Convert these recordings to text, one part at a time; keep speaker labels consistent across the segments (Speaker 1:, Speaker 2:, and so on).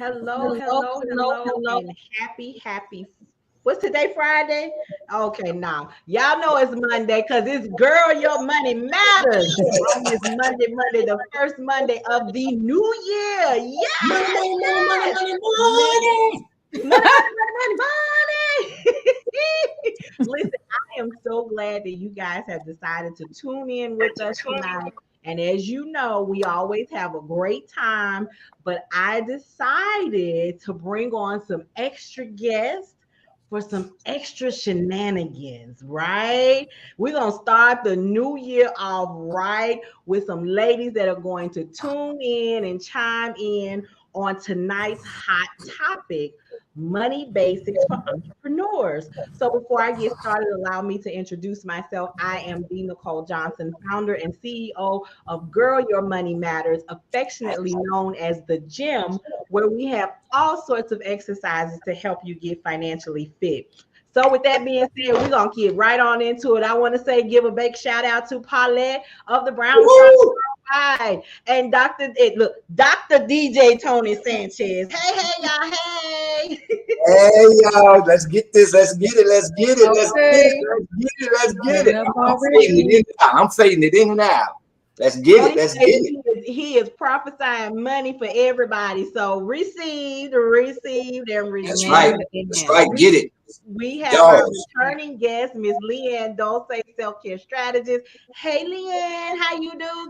Speaker 1: Hello, hello, hello, and happy. What's today, Friday? Okay, now y'all know it's Monday because it's Girl Your Money Matters on this Monday, the first Monday of the new year.
Speaker 2: Money,
Speaker 1: Yes,
Speaker 2: money, money, money,
Speaker 1: yes.
Speaker 2: money,
Speaker 1: Money,
Speaker 2: money.
Speaker 1: money. Listen, I am so glad that you guys have decided to tune in with us tonight. And as you know, we always have a great time, but I decided to bring on some extra guests for some extra shenanigans, right? We're going to start the new year off right with some ladies that are going to tune in and chime in on tonight's hot topic, money basics for entrepreneurs. So before I get started, allow me to introduce myself. I am D. Nicole Johnson, founder and CEO of Girl Your Money Matters, affectionately known as the Gym, where we have all sorts of exercises to help you get financially fit. So with that being said, we're gonna get right on into it. I want to say give a big shout out to Paulette of the Brown Sugar
Speaker 2: Woo!
Speaker 1: Worldwide and Dr. DJ Tony Sanchez. Hey, y'all, hey.
Speaker 2: Hey, y'all, let's get this. Let's get it. Let's get it. Let's get it.
Speaker 3: Okay.
Speaker 2: Let's get it. Let's get
Speaker 3: Set
Speaker 2: it.
Speaker 3: up
Speaker 2: I'm fading it
Speaker 3: already.
Speaker 2: in and out. I'm fading it in and out. Let's get it.
Speaker 1: Tony
Speaker 2: Let's
Speaker 1: said
Speaker 2: get it.
Speaker 1: he is prophesying money for everybody. So received, and
Speaker 2: That's
Speaker 1: received.
Speaker 2: right.
Speaker 3: Amen.
Speaker 2: That's
Speaker 1: Amen.
Speaker 2: right. Get it.
Speaker 1: We have our
Speaker 2: Yours.
Speaker 1: returning guest, Miss Leanne Dose, self-care strategist. Hey, Leanne, how you do,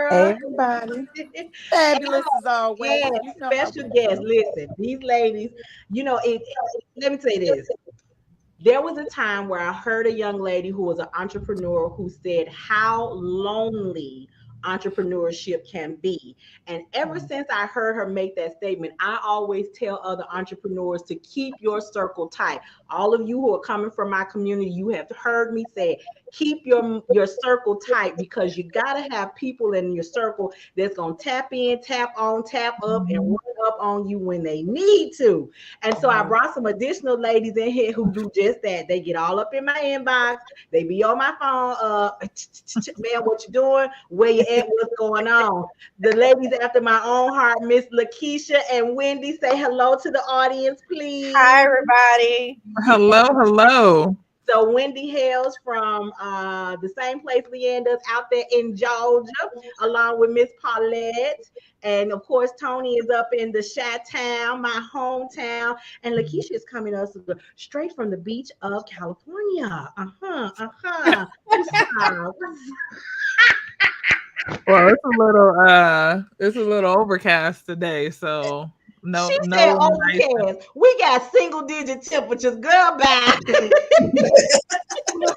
Speaker 3: Hey,
Speaker 1: girl?
Speaker 3: everybody.
Speaker 1: And
Speaker 3: Fabulous as always.
Speaker 1: yes,
Speaker 3: You know how
Speaker 1: special
Speaker 3: we
Speaker 1: guest.
Speaker 3: do.
Speaker 1: Listen, these ladies, let me say this. There was a time where I heard a young lady who was an entrepreneur who said how lonely entrepreneurship can be. And ever since I heard her make that statement, I always tell other entrepreneurs to keep your circle tight. All of you who are coming from my community, you have heard me say, keep your circle tight because you got to have people in your circle that's going to tap in, tap on, tap up, and run up on you when they need to. And so I brought some additional ladies in here who do just that. They get all up in my inbox. They be on my phone. Man, what you doing? Where you at? What's going on? The ladies after my own heart, Miss Lakeisha and Wendy, say hello to the audience,
Speaker 3: Hi,
Speaker 1: please.
Speaker 3: everybody.
Speaker 4: Hello, hello.
Speaker 1: So Wendy hails from the same place Leanne does out there in Georgia, along with Miss Paulette. And of course, Tony is up in the Chi-Town, my hometown. And Lakeisha is coming us straight from the beach of California. What's up?
Speaker 4: Well, it's a little overcast today, so
Speaker 1: She
Speaker 4: no
Speaker 1: said
Speaker 4: no nice
Speaker 1: overcast. We got single digit temperatures. Girl, bye.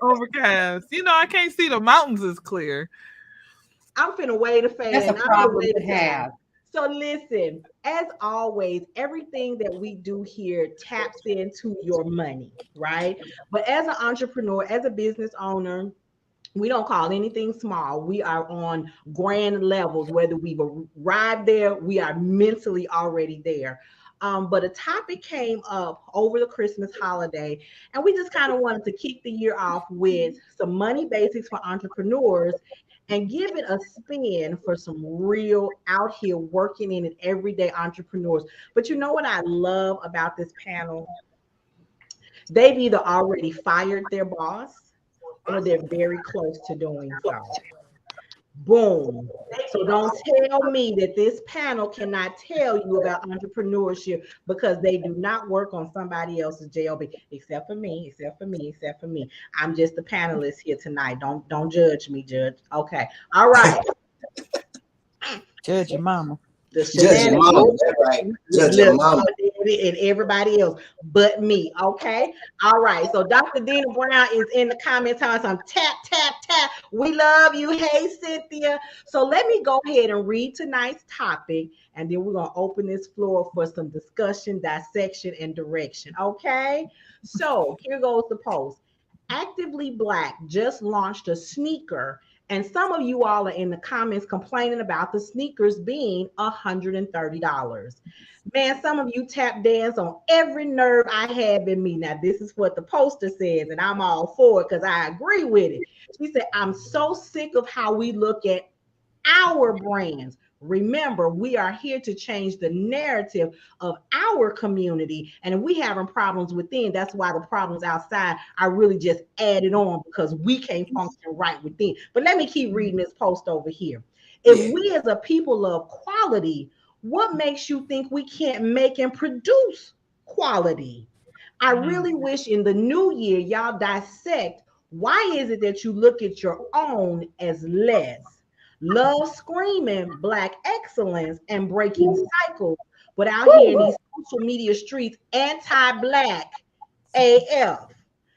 Speaker 4: overcast. I can't see the mountains is clear.
Speaker 1: I'm finna wave a
Speaker 3: That's
Speaker 1: fan.
Speaker 3: a
Speaker 1: I'm finna
Speaker 3: problem
Speaker 1: wave
Speaker 3: to
Speaker 1: a fan.
Speaker 3: have.
Speaker 1: So listen, as always, everything that we do here taps into your money, right? But as an entrepreneur, as a business owner, we don't call anything small. We are on grand levels. Whether we've arrived there, we are mentally already there. But a topic came up over the Christmas holiday, and we just kind of wanted to kick the year off with some money basics for entrepreneurs and give it a spin for some real out here working in it everyday entrepreneurs. But you know what I love about this panel? They've either already fired their boss or they're very close to doing so. Boom. So don't tell me that this panel cannot tell you about entrepreneurship because they do not work on somebody else's job, except for me, except for me. I'm just a panelist here tonight. Don't judge me, Judge. Okay. All right.
Speaker 3: Judge your mama.
Speaker 1: The
Speaker 2: Judge your mama.
Speaker 1: shenanigans,
Speaker 2: That's right. Judge your mama.
Speaker 1: and everybody else but me. Okay. All right. So Dr. Dina Brown is in the comments telling some tap, tap, tap. We love you. Hey, Cynthia. So let me go ahead and read tonight's topic, and then we're going to open this floor for some discussion, dissection, and direction. Okay. So here goes the post. Actively Black just launched a sneaker, and some of you all are in the comments complaining about the sneakers being $130. Man, some of you tap dance on every nerve I have in me. Now, this is what the poster says, and I'm all for it because I agree with it. She said, I'm so sick of how we look at our brands. Remember, we are here to change the narrative of our community. And if we having problems within, that's why the problems outside are really just added on because we can't function right within. But let me keep reading this post over here. If
Speaker 2: Yeah.
Speaker 1: we as a people love quality, what makes you think we can't make and produce quality? I really wish in the new year y'all dissect why is it that you look at your own as less? Love screaming black excellence and breaking cycles, but out here in these social media streets, anti-black AF.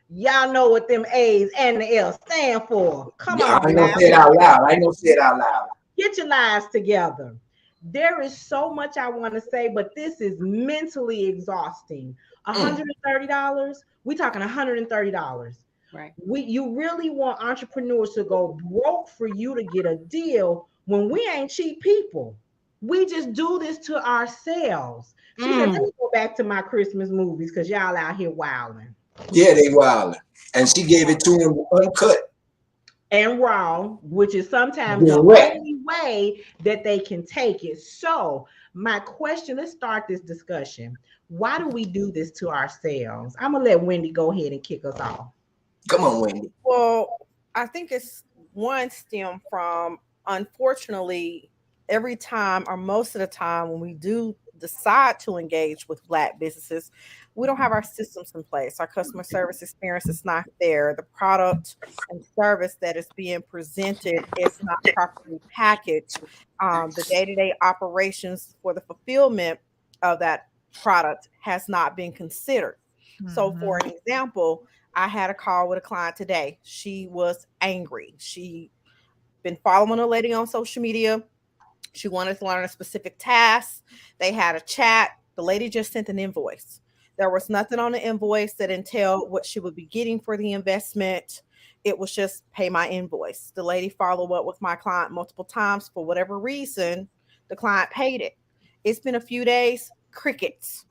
Speaker 1: Y'all know what them A's and the L stand for. Come
Speaker 2: Yeah, I
Speaker 1: on
Speaker 2: ain't gonna
Speaker 1: now.
Speaker 2: say it out loud. I ain't gonna say it out loud.
Speaker 1: Get your lives together. There is so much I want to say, but this is mentally exhausting. $130. We talking $130.
Speaker 5: Right.
Speaker 1: You really want entrepreneurs to go broke for you to get a deal when we ain't cheap people. We just do this to ourselves. She said, let me go back to my Christmas movies because y'all out here wilding.
Speaker 2: Yeah, they wildin'. And she gave it to him uncut.
Speaker 1: And raw, which is sometimes the
Speaker 2: Direct.
Speaker 1: only way that they can take it. So, my question, let's start this discussion. Why do we do this to ourselves? I'm gonna let Wendy go ahead and kick us off.
Speaker 2: Come on, Wendy.
Speaker 3: Well, I think it's one stem from, unfortunately, every time or most of the time when we do decide to engage with Black businesses, we don't have our systems in place. Our customer service experience is not there. The product and service that is being presented is not properly packaged. The day-to-day operations for the fulfillment of that product has not been considered. So, for an example, I had a call with a client today. She was angry. She been following a lady on social media. She wanted to learn a specific task. They had a chat. The lady just sent an invoice. There was nothing on the invoice that entailed what she would be getting for the investment. It was just pay my invoice. The lady followed up with my client multiple times. For whatever reason, the client paid it. It's been a few days, crickets.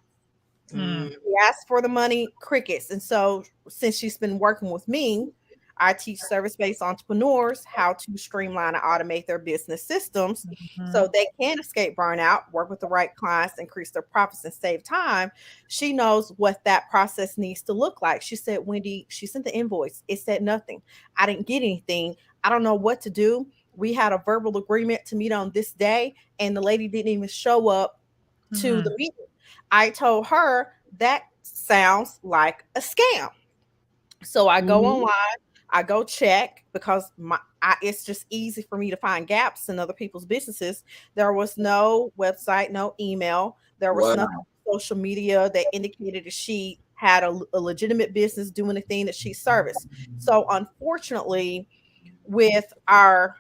Speaker 4: Mm.
Speaker 3: He asked for the money, crickets. And so, since she's been working with me, I teach service-based entrepreneurs how to streamline and automate their business systems so they can escape burnout, work with the right clients, increase their profits, and save time. She knows what that process needs to look like. She said, Wendy, she sent the invoice. It said nothing. I didn't get anything. I don't know what to do. We had a verbal agreement to meet on this day, and the lady didn't even show up to the meeting. I told her that sounds like a scam. So I go online, I go check because it's just easy for me to find gaps in other people's businesses. There was no website, no email. There was nothing on social media that indicated that she had a legitimate business doing the thing that she serviced. So unfortunately, with our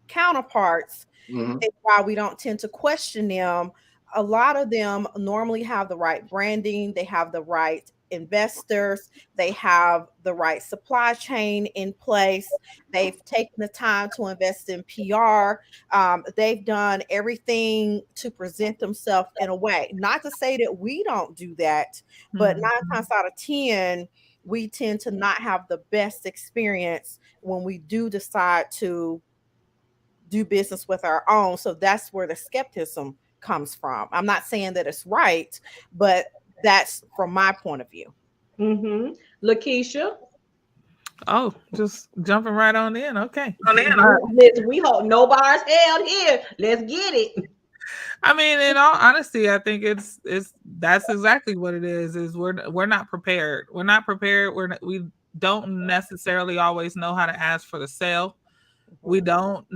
Speaker 3: counterparts, it's why we don't tend to question them. A lot of them normally have the right branding, they have the right investors, they have the right supply chain in place, they've taken the time to invest in PR, they've done everything to present themselves in a way. Not to say that we don't do that, but 9 times out of 10, we tend to not have the best experience when we do decide to do business with our own. So that's where the skepticism comes from. I'm not saying that it's right, but that's from my point of view.
Speaker 1: Lakeisha.
Speaker 4: Oh, just jumping right on in. Okay.
Speaker 1: Listen, we hope no bars held here. Let's get it.
Speaker 4: I mean, in all honesty, I think it's that's exactly what it is. Is we're not prepared. We're not prepared. We don't necessarily always know how to ask for the sale. We don't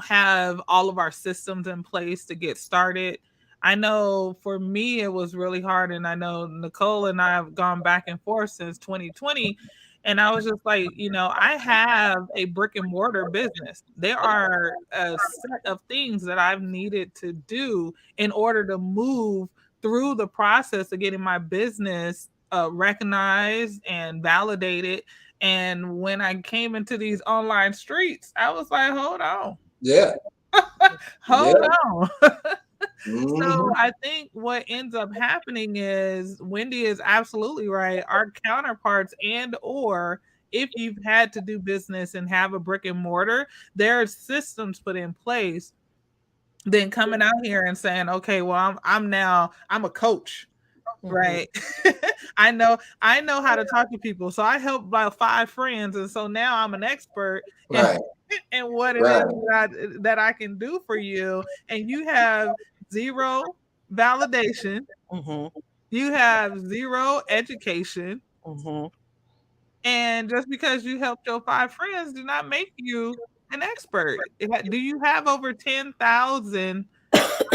Speaker 4: have all of our systems in place to get started. I know for me it was really hard, and I know Nicole and I have gone back and forth since 2020. And I was just like, I have a brick and mortar business. There are a set of things that I've needed to do in order to move through the process of getting my business recognized and validated. And when I came into these online streets, I was like, hold on.
Speaker 2: Yeah.
Speaker 4: Hold on. So I think what ends up happening is Wendy is absolutely right. Our counterparts or if you've had to do business and have a brick and mortar, there are systems put in place than coming out here and saying, okay, well, I'm a coach. Right. I know how to talk to people. So I helped about 5 friends. And so now I'm an expert in,
Speaker 2: Right.
Speaker 4: in what it
Speaker 2: Right.
Speaker 4: is that I can do for you. And you have zero validation. You have zero education. And just because you helped your 5 friends do not make you an expert. Do you have over 10,000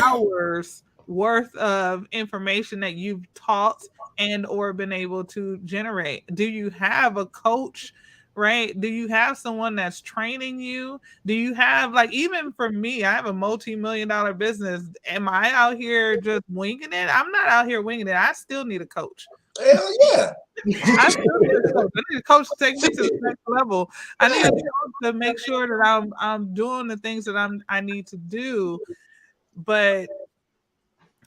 Speaker 4: hours worth of information that you've taught and or been able to generate? Do you have a coach, right? Do you have someone that's training you? Do you have, like, even for me, I have a multi-million-dollar business. Am I out here just winging it? I'm not out here winging it. I still need a coach.
Speaker 2: Hell yeah.
Speaker 4: I still need a coach. I need a coach to take me to the next level. I need a coach to make sure that I'm doing the things that I need to do. But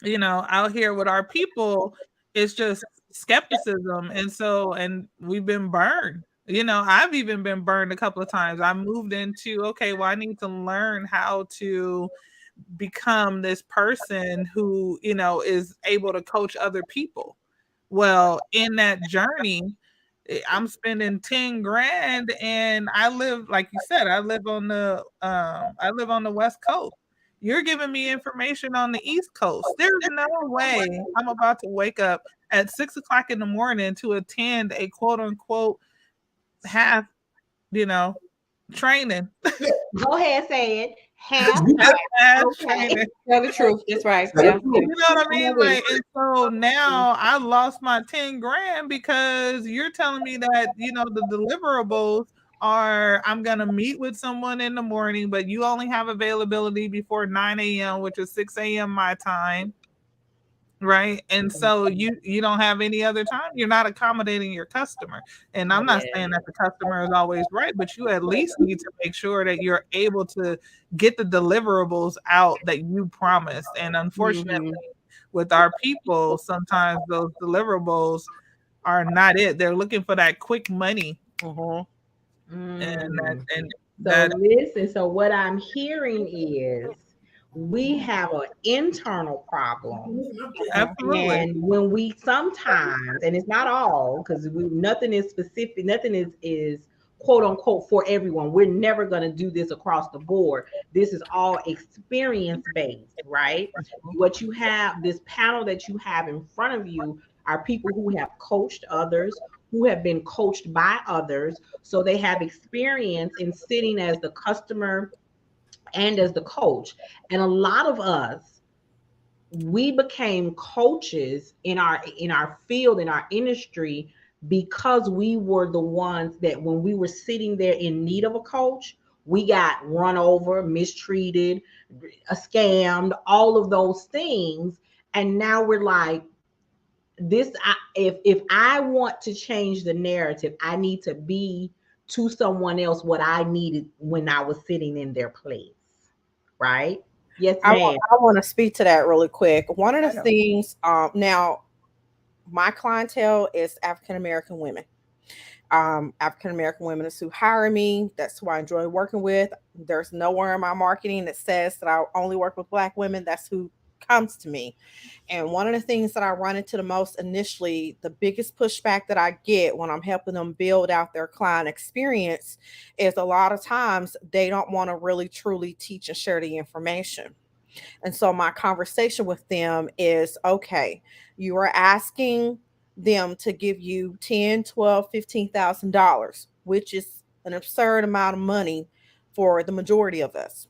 Speaker 4: out here with our people, it's just skepticism. And we've been burned. I've even been burned a couple of times. I moved into, okay, well, I need to learn how to become this person who, is able to coach other people. Well, in that journey, I'm spending 10 grand, and I live, like you said, I live on the West Coast. You're giving me information on the East Coast. There's no way I'm about to wake up at 6:00 in the morning to attend a quote unquote half, training.
Speaker 1: Go ahead, say it. Half
Speaker 4: Training.
Speaker 3: Tell the truth. That's right.
Speaker 2: Yeah.
Speaker 4: You know what I mean? Like, and so now I lost my 10 grand because you're telling me that, the deliverables are, I'm going to meet with someone in the morning, but you only have availability before 9 a.m., which is 6 a.m. my time. Right. And so you don't have any other time. You're not accommodating your customer. And I'm not saying that the customer is always right, but you at least need to make sure that you're able to get the deliverables out that you promised. And unfortunately, with our people, sometimes those deliverables are not it. They're looking for that quick money.
Speaker 1: Listen, so what I'm hearing is we have an internal problem.
Speaker 4: Absolutely.
Speaker 1: And when we sometimes, and it's not all, because nothing is specific, nothing is quote unquote for everyone. We're never going to do this across the board. This is all experience based, right? What you have, this panel that you have in front of you, are people who have coached others, who have been coached by others. So they have experience in sitting as the customer and as the coach. And a lot of us, we became coaches in our field, in our industry, because we were the ones that when we were sitting there in need of a coach, we got run over, mistreated, scammed, all of those things. And now we're like, if I want to change the narrative, I need to be to someone else what I needed when I was sitting in their place. Right? Yes, ma'am.
Speaker 3: I want to speak to that really quick. One of the things, now, my clientele is African American women. African American women is who hire me. That's who I enjoy working with. There's nowhere in my marketing that says that I only work with Black women. That's who comes to me. And one of the things that I run into the most initially, the biggest pushback that I get when I'm helping them build out their client experience, is a lot of times they don't want to really truly teach and share the information. And so my conversation with them is, okay, you are asking them to give you $10, $12, $15,000, which is an absurd amount of money for the majority of us.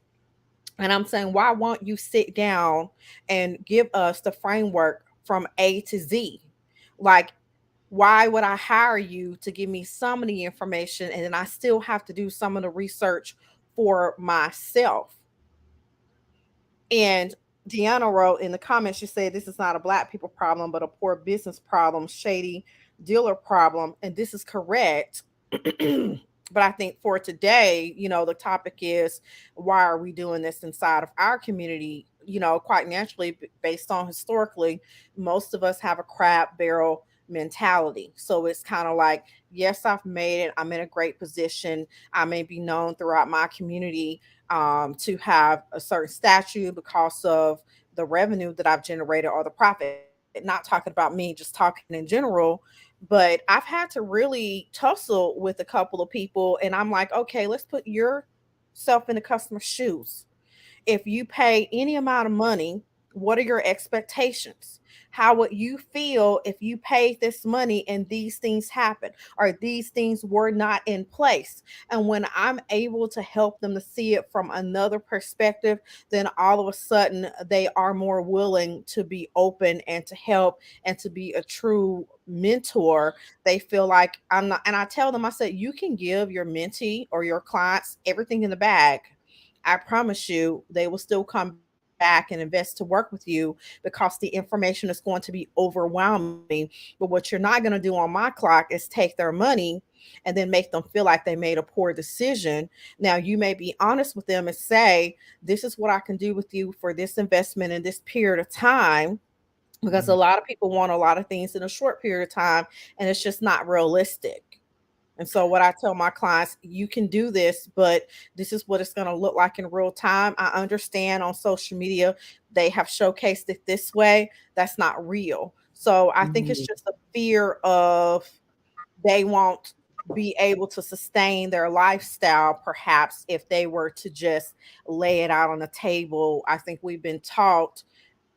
Speaker 3: And I'm saying, why won't you sit down and give us the framework from A to Z? Like, why would I hire you to give me some of the information and then I still have to do some of the research for myself? And Deanna wrote in the comments, she said, this is not a Black people problem, but a poor business problem, shady dealer problem. And this is correct. But I think for today, the topic is, why are we doing this inside of our community? Quite naturally, based on historically, most of us have a crab barrel mentality. So it's kind of like, yes, I've made it. I'm in a great position. I may be known throughout my community to have a certain statue because of the revenue that I've generated or the profit. Not talking about me, just talking in general. But I've had to really tussle with a couple of people, and I'm like, okay, let's put yourself in the customer's shoes. If you pay any amount of money, what are your expectations? How would you feel if you paid this money and these things happen or these things were not in place? And when I'm able to help them to see it from another perspective, then all of a sudden they are more willing to be open and to help and to be a true mentor. They feel like I'm not, and I tell them, I said, you can give your mentee or your clients everything in the bag. I promise you, they will still come back and invest to work with you because the information is going to be overwhelming. But what you're not going to do on my clock is take their money and then make them feel like they made a poor decision. Now, you may be honest with them and say, this is what I can do with you for this investment in this period of time, because a lot of people want a lot of things in a short period of time, and it's just not realistic. And so what I tell my clients, you can do this, but this is what it's going to look like in real time. I understand on social media, they have showcased it this way. That's not real. So I think it's just a fear of they won't be able to sustain their lifestyle, perhaps, if they were to just lay it out on the table. I think we've been taught,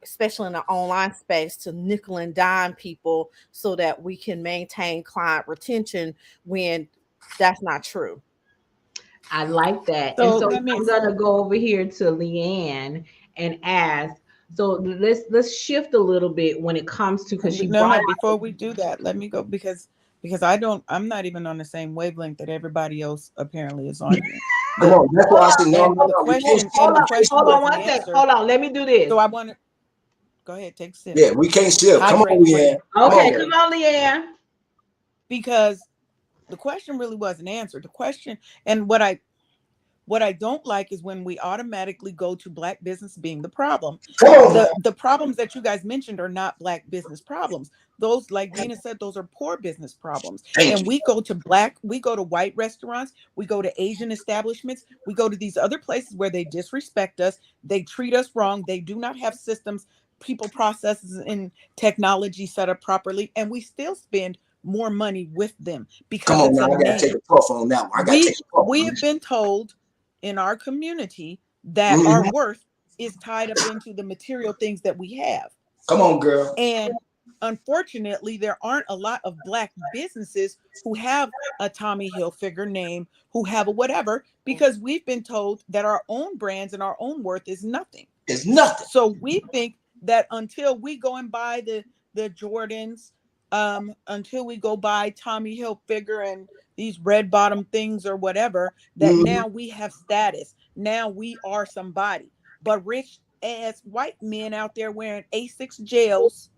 Speaker 3: especially in the online space, to nickel and dime people so that we can maintain client retention when that's not true.
Speaker 1: I like that. And
Speaker 5: So
Speaker 1: so
Speaker 5: let me.
Speaker 1: I'm gonna go over here to Leanne and ask. So let's shift a little bit when it comes to, because she
Speaker 5: No,
Speaker 1: brought
Speaker 5: no.
Speaker 1: up.
Speaker 5: Before we do that, let me go because I'm not even on the same wavelength that everybody else apparently is on here.
Speaker 2: Come on, that's why I said no,
Speaker 5: And
Speaker 2: no,
Speaker 5: the
Speaker 2: no. We can't.
Speaker 5: question
Speaker 1: Hold
Speaker 5: and the
Speaker 1: on,
Speaker 5: question
Speaker 1: hold on
Speaker 5: wasn't
Speaker 1: one second.
Speaker 5: answered.
Speaker 1: Hold on, let me do this.
Speaker 5: So I want to go ahead, take a sip.
Speaker 2: Yeah, we can't shift. Come on,
Speaker 5: Hydrate,
Speaker 2: Leanne.
Speaker 5: friend.
Speaker 2: Come
Speaker 1: Okay,
Speaker 2: on.
Speaker 1: come on, Leanne.
Speaker 5: Because the question really wasn't answered. The question, and what I don't like is when we automatically go to Black business being the problem.
Speaker 2: Come on, man.
Speaker 5: The problems that you guys mentioned are not Black business problems. Those, like Dina said, those are poor business problems.
Speaker 2: Thank
Speaker 5: And
Speaker 2: you.
Speaker 5: we go to white restaurants, we go to Asian establishments, we go to these other places where they disrespect us, they treat us wrong, they do not have systems, people, processes, and technology set up properly, and we still spend more money with them
Speaker 2: Come
Speaker 5: because
Speaker 2: on
Speaker 5: it's
Speaker 2: now.
Speaker 5: a
Speaker 2: I gotta take
Speaker 5: name.
Speaker 2: a puff on that one. I gotta take a puff
Speaker 5: We
Speaker 2: on
Speaker 5: have
Speaker 2: this.
Speaker 5: been told in our community that our
Speaker 2: Mhm.
Speaker 5: worth is tied up into the material things that we have.
Speaker 2: Come on, girl.
Speaker 5: And unfortunately, there aren't a lot of Black businesses who have a Tommy Hilfiger name, who have a whatever, because we've been told that our own brands and our own worth is nothing.
Speaker 2: It's nothing.
Speaker 5: So we think that until we go and buy the Jordans, until we go buy Tommy Hilfiger and these red bottom things or whatever, that
Speaker 2: Mhm.
Speaker 5: now we have status. Now we are somebody. But rich ass white men out there wearing Asics gels,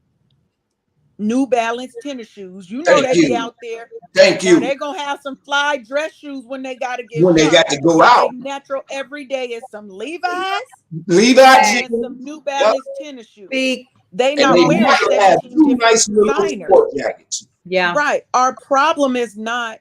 Speaker 5: New Balance tennis shoes, you know
Speaker 2: Thank
Speaker 5: they be
Speaker 2: you.
Speaker 5: out there.
Speaker 2: Thank
Speaker 5: Now
Speaker 2: you.
Speaker 5: they're gonna have some fly dress shoes when they gotta get
Speaker 2: When they
Speaker 5: sharp,
Speaker 2: got to go
Speaker 5: but they
Speaker 2: out,
Speaker 5: natural every day is some Levi's
Speaker 2: Levi
Speaker 5: and
Speaker 2: jeans.
Speaker 5: some New
Speaker 2: Yep.
Speaker 5: Balance tennis shoes.
Speaker 6: Speak.
Speaker 5: They
Speaker 2: And
Speaker 5: not
Speaker 2: they
Speaker 5: wearing
Speaker 2: might have
Speaker 5: 17
Speaker 2: two
Speaker 5: different
Speaker 2: nice little
Speaker 5: designers.
Speaker 2: sport jackets.
Speaker 6: Yeah.
Speaker 5: Right. Our problem is not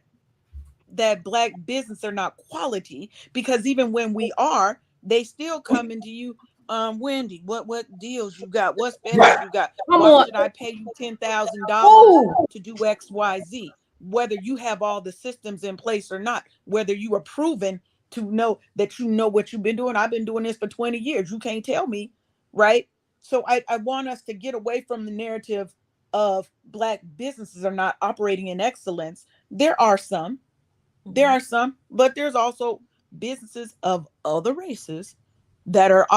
Speaker 5: that Black business are not quality, because even when we are, they still come into you. Wendy, what deals you got? What specials
Speaker 2: Right.
Speaker 5: you got?
Speaker 6: Come
Speaker 5: Why
Speaker 6: on.
Speaker 5: should I pay you $10,000
Speaker 6: Ooh.
Speaker 5: to do XYZ? Whether you have all the systems in place or not, whether you are proven to know that you know what you've been doing. I've been doing this for 20 years. You can't tell me, right? So I want us to get away from the narrative of Black businesses are not operating in excellence. There are some, but there's also businesses of other races that are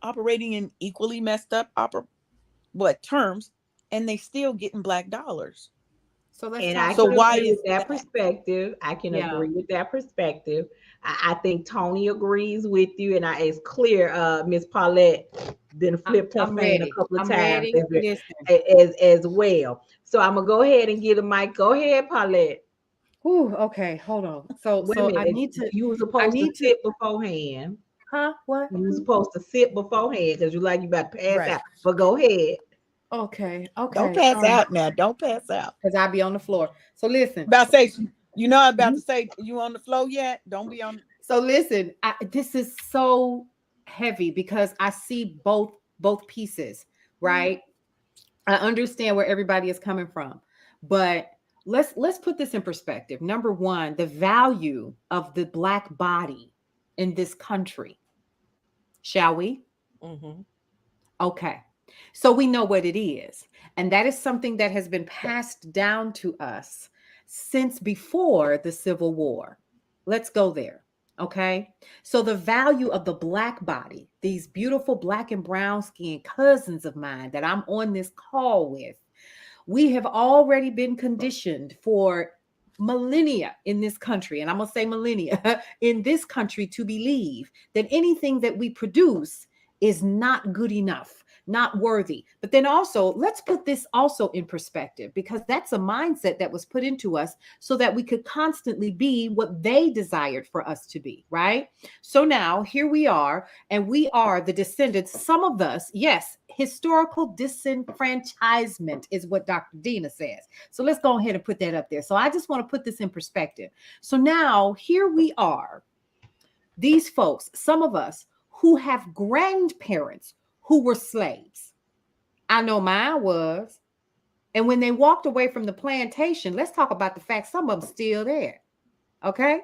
Speaker 5: operating in equally messed up terms, and they still getting Black dollars.
Speaker 6: So let's
Speaker 1: And
Speaker 6: talk
Speaker 1: I
Speaker 5: So
Speaker 1: can
Speaker 6: about
Speaker 5: why
Speaker 1: agree
Speaker 5: is
Speaker 1: with that
Speaker 5: that?
Speaker 1: perspective. I can
Speaker 6: yeah.
Speaker 1: agree with that perspective. I think Tony agrees with you, and it's clear. Miss Paulette then flipped her
Speaker 6: I'm
Speaker 1: fan a
Speaker 6: ready.
Speaker 1: couple of
Speaker 6: I'm
Speaker 1: times
Speaker 6: ready. Listen.
Speaker 1: as well. So I'm gonna go ahead and get a mic. Go ahead, Paulette.
Speaker 6: Ooh, okay, hold on. So
Speaker 1: Wait a
Speaker 6: I
Speaker 1: minute.
Speaker 6: need to
Speaker 1: You were supposed to sit beforehand.
Speaker 6: huh? What?
Speaker 1: You were supposed to sit beforehand because you about to pass
Speaker 6: Right.
Speaker 1: out. But go ahead.
Speaker 6: Okay.
Speaker 5: Don't pass out now. Don't pass out.
Speaker 6: Because I'll be on the floor. So listen.
Speaker 5: About to say, you know, I'm about to say, you on the floor yet? Don't be on.
Speaker 6: So listen, this is so heavy because I see both pieces, right? I understand where everybody is coming from, but let's put this in perspective. Number one, the value of the Black body in this country. Shall we?
Speaker 3: Mm-hmm.
Speaker 6: Okay. So we know what it is. And that is something that has been passed down to us since before the Civil War. Let's go there. Okay. So the value of the Black body, these beautiful Black and brown skinned cousins of mine that I'm on this call with, we have already been conditioned for millennia in this country. And I'm going to say millennia in this country to believe that anything that we produce is not good enough, not worthy. But then also, let's put this also in perspective, because that's a mindset that was put into us so that we could constantly be what they desired for us to be, right? So now here we are, and we are the descendants, some of us, yes, historical disenfranchisement is what Dr. Dina says. So let's go ahead and put that up there. So I just want to put this in perspective. So now here we are, these folks, some of us who have grandparents who were slaves. I know mine was. And when they walked away from the plantation, let's talk about the fact some of them still there. Okay?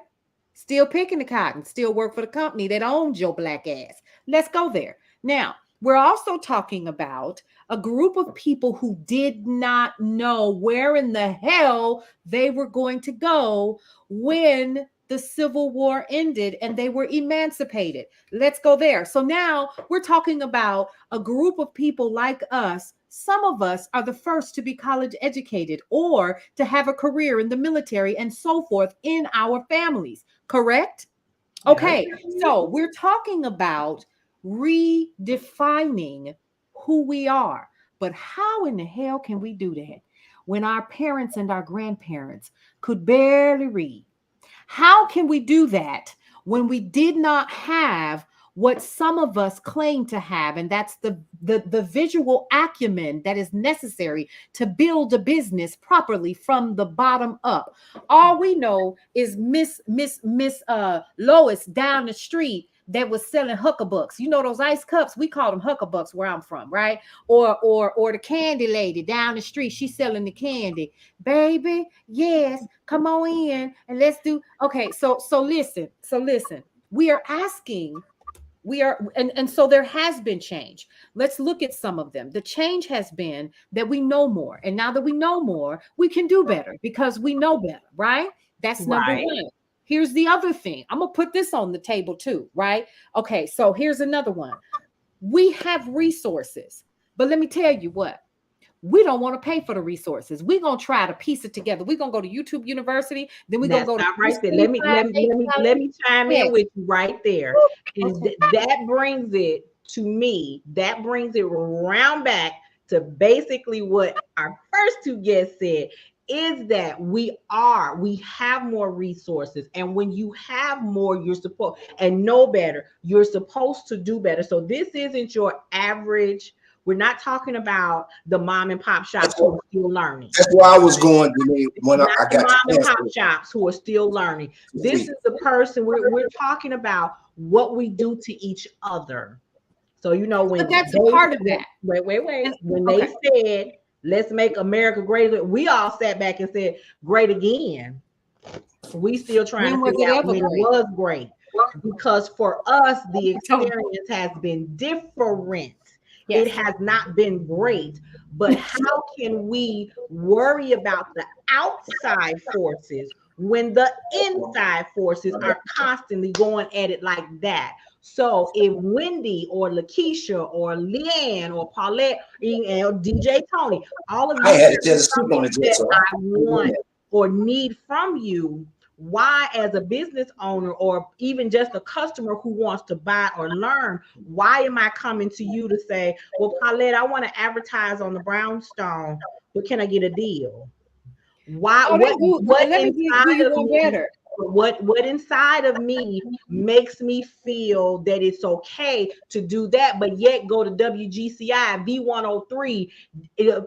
Speaker 6: Still picking the cotton, still work for the company that owned your Black ass. Let's go there. Now, we're also talking about a group of people who did not know where in the hell they were going to go when the Civil War ended and they were emancipated. Let's go there. So now we're talking about a group of people like us. Some of us are the first to be college educated or to have a career in the military and so forth in our families, correct? Okay, so we're talking about redefining who we are. But how in the hell can we do that when our parents and our grandparents could barely read? How can we do that when we did not have what some of us claim to have, and that's the visual acumen that is necessary to build a business properly from the bottom up? All we know is Miss Lois down the street that was selling huckabucks. You know those ice cups? We call them huckabucks where I'm from, right? Or the candy lady down the street. She's selling the candy. Baby, yes, come on in and let's do. Okay, so listen. We are asking. And so there has been change. Let's look at some of them. The change has been that we know more. And now that we know more, we can do better because we know better, right? That's number one. Here's the other thing. I'm going to put this on the table too, right? Okay, so here's another one. We have resources, but let me tell you what. We don't want to pay for the resources. We're going to try to piece it together. We're going to go to YouTube University. Then we're going to go to
Speaker 1: right there. Let me chime in with you right there. And that brings it to me. That brings it round back to basically what our first two guests said, is that we have more resources. And when you have more, you're supposed and know better. You're supposed to do better. So this isn't your average. We're not talking about the mom and pop shops who are still learning.
Speaker 2: That's where I was going when I got
Speaker 1: mom and pop shops who are still learning. This is the person we're talking about what we do to each other. So you know when
Speaker 6: that's a part of that.
Speaker 1: Wait. When they said let's make America great, we all sat back and said great again. We still trying to figure out when it was great, because for us the experience has been different. Yes. It has not been great, but how can we worry about the outside forces when the inside forces are constantly going at it like that? So if Wendy or Lakeisha or Leanne or Paulette or DJ Tony, all of you that I want or need from you, why as a business owner or even just a customer who wants to buy or learn, why am I coming to you to say, well, Paulette, I want to advertise on the brownstone, but can I get a deal? Why? What inside of me? what inside of me makes me feel that it's okay to do that, but yet go to WGCI V103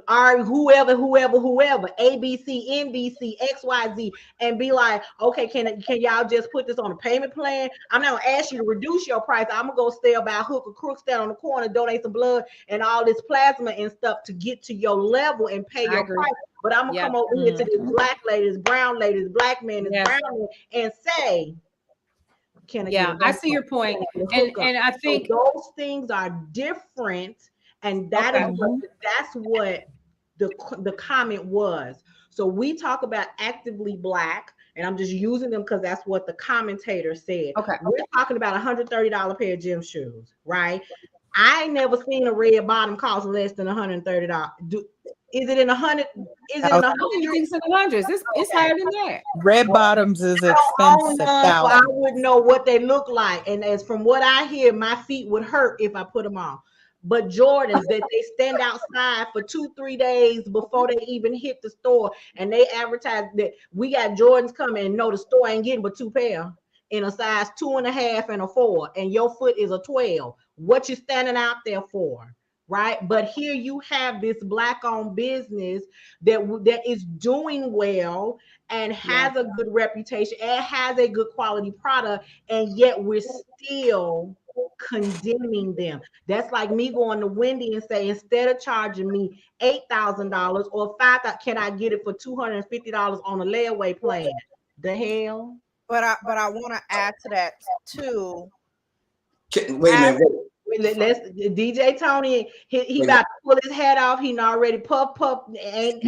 Speaker 1: or whoever, ABC, NBC, XYZ, and be like, okay, can y'all just put this on a payment plan? I'm not gonna ask you to reduce your price. I'm gonna go sell by hook or crook, stand on the corner, donate some blood and all this plasma and stuff to get to your level and pay your price. But I'm gonna come over here to these black ladies, brown ladies, black men, brown men, and say, can I get
Speaker 6: I see your point. And I think
Speaker 1: those things are different, and that's what the comment was. So we talk about actively black, and I'm just using them because that's what the commentator said. We're talking about $130 pair of gym shoes, right? I ain't never seen a red bottom cost less than $130. Is it in 100? Is it in 100?
Speaker 6: It's in the hundreds. It's higher than that.
Speaker 5: Red bottoms is expensive.
Speaker 1: I wouldn't know what they look like, and as from what I hear, my feet would hurt if I put them on. But Jordans that they stand outside for 2-3 days before they even hit the store, and they advertise that we got Jordans coming, and no, the store ain't getting but 2 pair in a size 2.5 and a 4, and your foot is a 12. What you standing out there for? Right? But here you have this black-owned business that is doing well and has a good reputation and has a good quality product, and yet we're still condemning them. That's like me going to Wendy and say, instead of charging me $8,000 or $5,000, can I get it for $250 on a layaway plan? The hell?
Speaker 3: But I want to add to that too.
Speaker 2: Wait a minute.
Speaker 1: Let's DJ Tony. He about to pull his hat off. He already puff and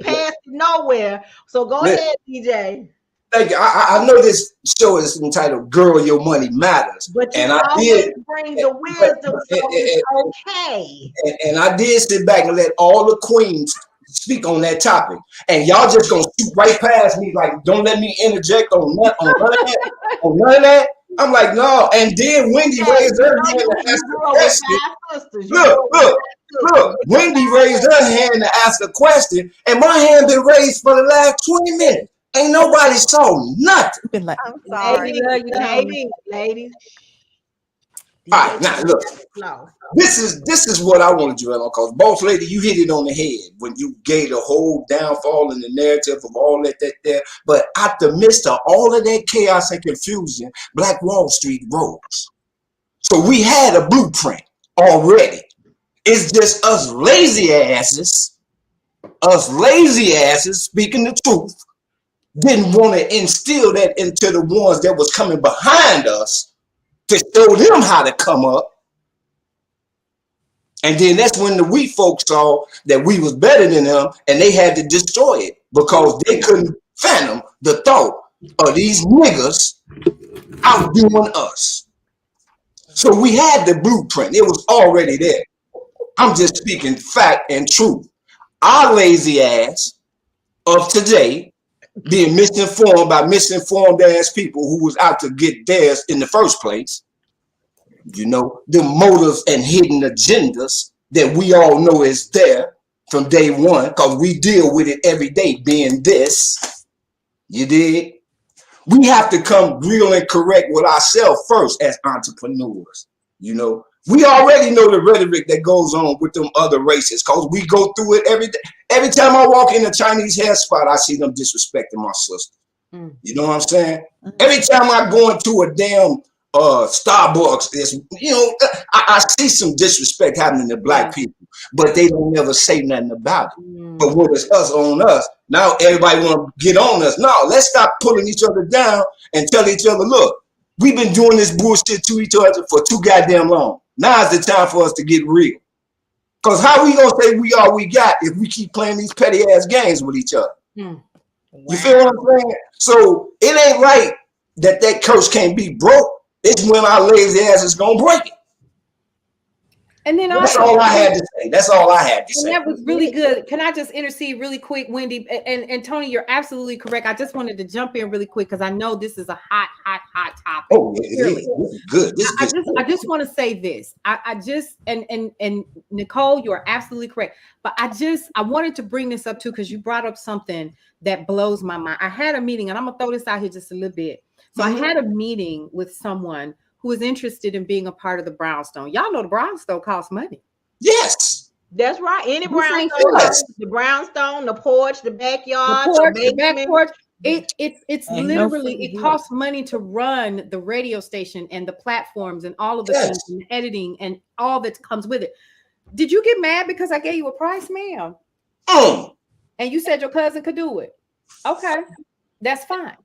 Speaker 1: passed nowhere. So go ahead, DJ.
Speaker 2: Thank you. I know this show is entitled "Girl, Your Money Matters,"
Speaker 1: but you
Speaker 2: and
Speaker 1: always bring the wisdom, so it's okay.
Speaker 2: And I did sit back and let all the queens speak on that topic, and y'all just gonna shoot right past me, like don't let me interject on none of that. I'm like, no. And then Wendy raised her hand to ask a question. Look. Wendy raised her hand to ask a question, and my hand been raised for the last 20 minutes. Ain't nobody saw nothing.
Speaker 3: I'm sorry.
Speaker 1: Ladies.
Speaker 2: All right, now look. This is what I want to do, because boss lady, you hit it on the head when you gave the whole downfall in the narrative of all that there. But at the midst of all of that chaos and confusion, Black Wall Street rose. So we had a blueprint already. It's just us lazy asses, speaking the truth, didn't want to instill that into the ones that was coming behind us to show them how to come up. And then that's when the we folks saw that we was better than them, and they had to destroy it because they couldn't fathom the thought of these niggas outdoing us. So we had the blueprint. It was already there. I'm just speaking fact and truth. Our lazy ass of today being misinformed by misinformed ass people who was out to get theirs in the first place. You know, the motives and hidden agendas that we all know is there from day one, because we deal with it every day, being this. You dig? We have to come real and correct with ourselves first as entrepreneurs. You know, we already know the rhetoric that goes on with them other races, because we go through it every day. Every time I walk in a Chinese hair spot, I see them disrespecting my sister. You know what I'm saying? Every time I go into a damn Starbucks, is, you know, I see some disrespect happening to black people, but they don't never say nothing about it. But when it's us on us, now everybody want to get on us. No, let's stop pulling each other down and tell each other, look, we've been doing this bullshit to each other for too goddamn long. Now is the time for us to get real. Because how we gonna say we all we got if we keep playing these petty ass games with each other? You feel what I'm saying? So it ain't right that curse can't be broke. It's when our lazy ass is gonna break it.
Speaker 6: And then
Speaker 2: that's all I had to say. That's all I had to say.
Speaker 6: And that was really good. Can I just intercede really quick, Wendy? And Tony, you're absolutely correct. I just wanted to jump in really quick because I know this is a hot topic.
Speaker 2: Oh, it
Speaker 6: Clearly.
Speaker 2: is. This is good. This is good.
Speaker 6: I just want to say this. I just and Nicole, you are absolutely correct. But I wanted to bring this up too because you brought up something that blows my mind. I had a meeting, and I'm gonna throw this out here just a little bit. So I had a meeting with someone who was interested in being a part of the brownstone. Y'all know the brownstone costs money.
Speaker 2: Yes.
Speaker 1: That's right. Any
Speaker 6: This ain't
Speaker 1: brownstone,
Speaker 2: Yes.
Speaker 1: the brownstone, the porch, the
Speaker 6: The
Speaker 1: backyard,
Speaker 6: porch,
Speaker 1: the
Speaker 6: the back
Speaker 1: basement.
Speaker 6: porch. It's
Speaker 5: Ain't no
Speaker 6: literally
Speaker 5: free
Speaker 6: it
Speaker 5: gift.
Speaker 6: costs money to run the radio station and the platforms and all of the
Speaker 2: Yes.
Speaker 6: things and the editing and all that comes with it. Did you get mad because I gave you a price, ma'am? And you said your cousin could do it? Okay, that's fine.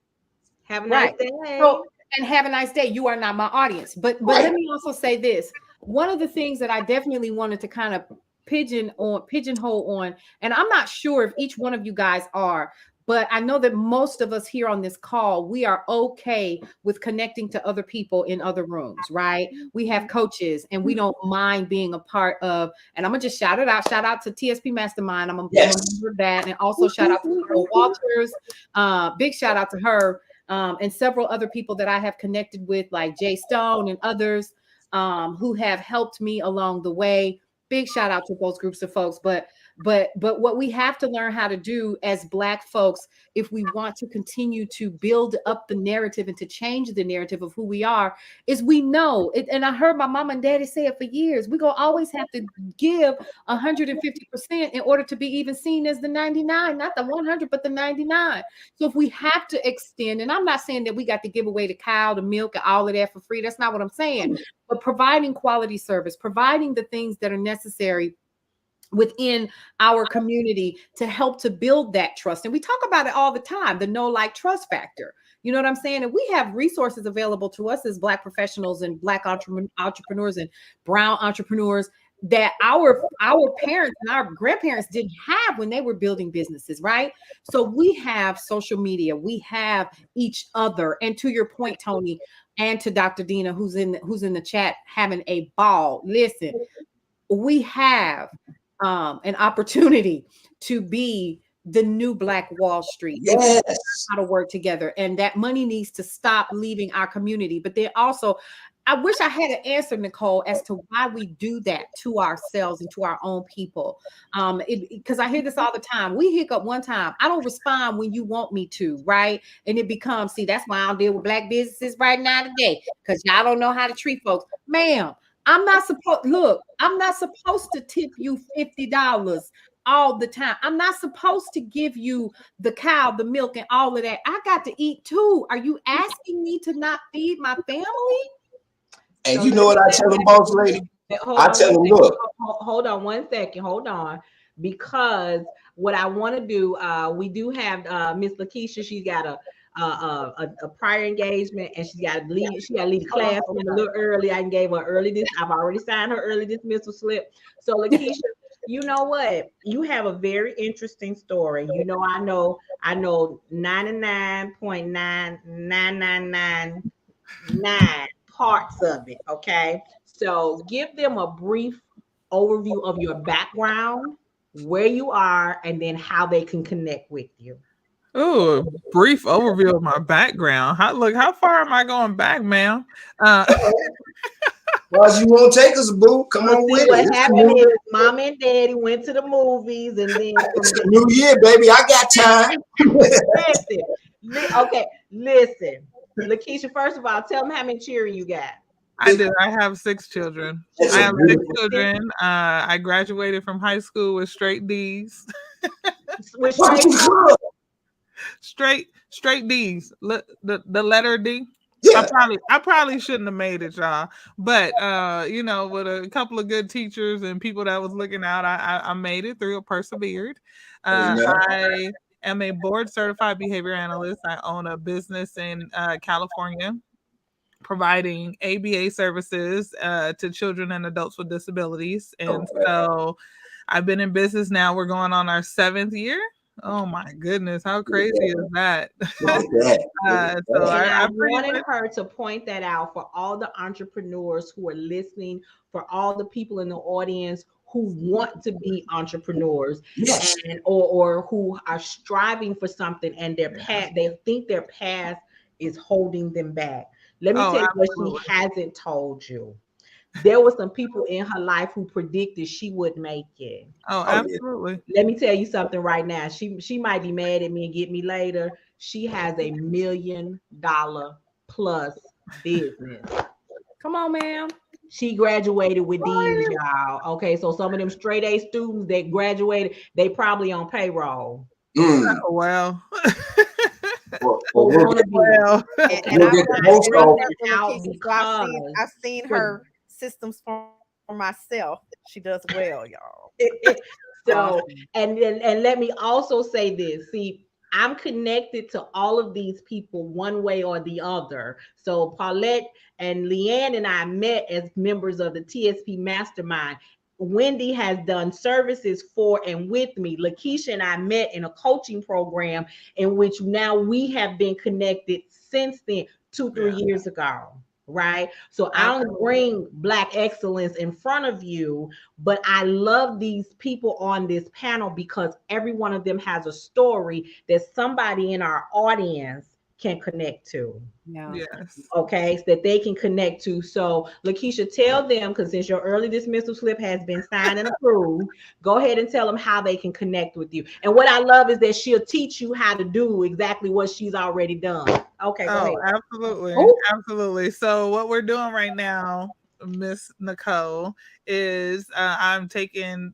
Speaker 1: Have a nice
Speaker 6: Right.
Speaker 1: day.
Speaker 6: So, and have a nice day. You are not my audience. But let me also say this. One of the things that I definitely wanted to kind of pigeonhole on, and I'm not sure if each one of you guys are, but I know that most of us here on this call, we are okay with connecting to other people in other rooms, right? We have coaches and we don't mind being a part of, and I'm gonna just shout it out. Shout out to TSP Mastermind. I'm gonna remember that. And also shout out to Carol Walters. Big shout out to her. And several other people that I have connected with, like Jay Stone and others who have helped me along the way. Big shout out to those groups of folks. But what we have to learn how to do as Black folks, if we want to continue to build up the narrative and to change the narrative of who we are, is we know it. And I heard my mom and daddy say it for years. We're gonna always have to give 150% in order to be even seen as the 99, not the 100, but the 99. So if we have to extend, and I'm not saying that we got to give away the cow, the milk, and all of that for free. That's not what I'm saying. But providing quality service, providing the things that are necessary within our community to help to build that trust. And we talk about it all the time, the know, like, trust factor. You know what I'm saying? And we have resources available to us as Black professionals and Black entrepreneurs and brown entrepreneurs that our parents and our grandparents didn't have when they were building businesses, right? So we have social media, we have each other. And to your point, Tony, and to Dr. Dina, who's in the chat having a ball. Listen, we have an opportunity to be the new Black Wall Street.
Speaker 2: Yes.
Speaker 6: How to work together, and that money needs to stop leaving our community. But then also, I wish I had an answer, Nicole, as to why we do that to ourselves and to our own people. Because I hear this all the time. We hiccup one time. I don't respond when you want me to, right? And it becomes, see, that's why I don't deal with Black businesses right now today, because y'all don't know how to treat folks. Ma'am, I'm not supposed to tip you $50 all the time. I'm not supposed to give you the cow, the milk, and all of that. I got to eat too. Are you asking me to not feed my family?
Speaker 2: And you know what I tell them, boss lady? I tell them, look.
Speaker 1: Hold on 1 second. Hold on. Because what I want to do, we do have Miss Lakeisha. She's got a prior engagement, and she got to leave the class a little early. I gave her I've already signed her early dismissal slip. So Lakeisha, you know what? You have a very interesting story. You know, I know 99.99999 parts of it. Okay. So give them a brief overview of your background, where you are, and then how they can connect with you.
Speaker 4: Oh, brief overview of my background. How far am I going back, ma'am?
Speaker 2: Well, you won't take us, boo. Come on with
Speaker 1: what
Speaker 2: it.
Speaker 1: happened is Mom and Daddy went to the movies, and then
Speaker 2: It's a new year, baby. I got time.
Speaker 1: listen. Lakeisha, first of all, tell them how many children you got.
Speaker 4: I do. I have 6 children. I have 6 children. I graduated from high school with straight D's. Straight D's. The letter D.
Speaker 2: Yeah.
Speaker 4: I probably shouldn't have made it, y'all. But you know, with a couple of good teachers and people that was looking out, I made it through. Persevered. I am a board certified behavior analyst. I own a business in California, providing ABA services to children and adults with disabilities. And so I've been in business now. We're going on our 7th year. Oh my goodness, how crazy is that?
Speaker 1: So I wanted her to point that out for all the entrepreneurs who are listening, for all the people in the audience who want to be entrepreneurs, and or who are striving for something, and they think their path is holding them back. Let me
Speaker 4: Oh,
Speaker 1: tell you what
Speaker 4: absolutely.
Speaker 1: she hasn't told you. There were some people in her life who predicted she would make it.
Speaker 4: Oh,
Speaker 2: Oh yeah.
Speaker 4: absolutely.
Speaker 1: Let me tell you something right now. She might be mad at me and get me later. She has $1 million plus business.
Speaker 6: Come on, ma'am.
Speaker 1: She graduated with D's, y'all. Okay, so some of them straight A students that graduated, they probably on payroll
Speaker 2: Mm.
Speaker 4: Oh, well.
Speaker 2: Well,
Speaker 1: or
Speaker 2: we'll
Speaker 1: want
Speaker 2: get
Speaker 1: to be.
Speaker 4: Well.
Speaker 1: And
Speaker 2: we'll
Speaker 1: I'm
Speaker 2: get the
Speaker 1: not
Speaker 2: most
Speaker 1: bringing
Speaker 2: off.
Speaker 1: that out
Speaker 3: Lakeisha, so
Speaker 1: because
Speaker 3: I've seen
Speaker 1: for
Speaker 3: her systems for myself. She does well, y'all.
Speaker 1: so,
Speaker 6: Awesome.
Speaker 1: and let me also say this. See, I'm connected to all of these people one way or the other. So Paulette and Leanne and I met as members of the TSP Mastermind. Wendy has done services for and with me. Lakeisha and I met in a coaching program in which now we have been connected since then, 2-3
Speaker 4: Yeah,
Speaker 1: years ago. Right. So I only
Speaker 4: absolutely.
Speaker 1: bring Black excellence in front of you, but I love these people on this panel because every one of them has a story that somebody in our audience can connect to.
Speaker 6: Yeah.
Speaker 4: Yes.
Speaker 1: Okay, so that they can connect to. So, Lakeisha, tell them, because since your early dismissal slip has been signed and approved, go ahead and tell them how they can connect with you. And what I love is that she'll teach you how to do exactly what she's already done. Okay, go
Speaker 4: Oh,
Speaker 1: ahead.
Speaker 4: absolutely.
Speaker 6: Oh,
Speaker 4: Absolutely. So what we're doing right now, Miss Nicole, is I'm taking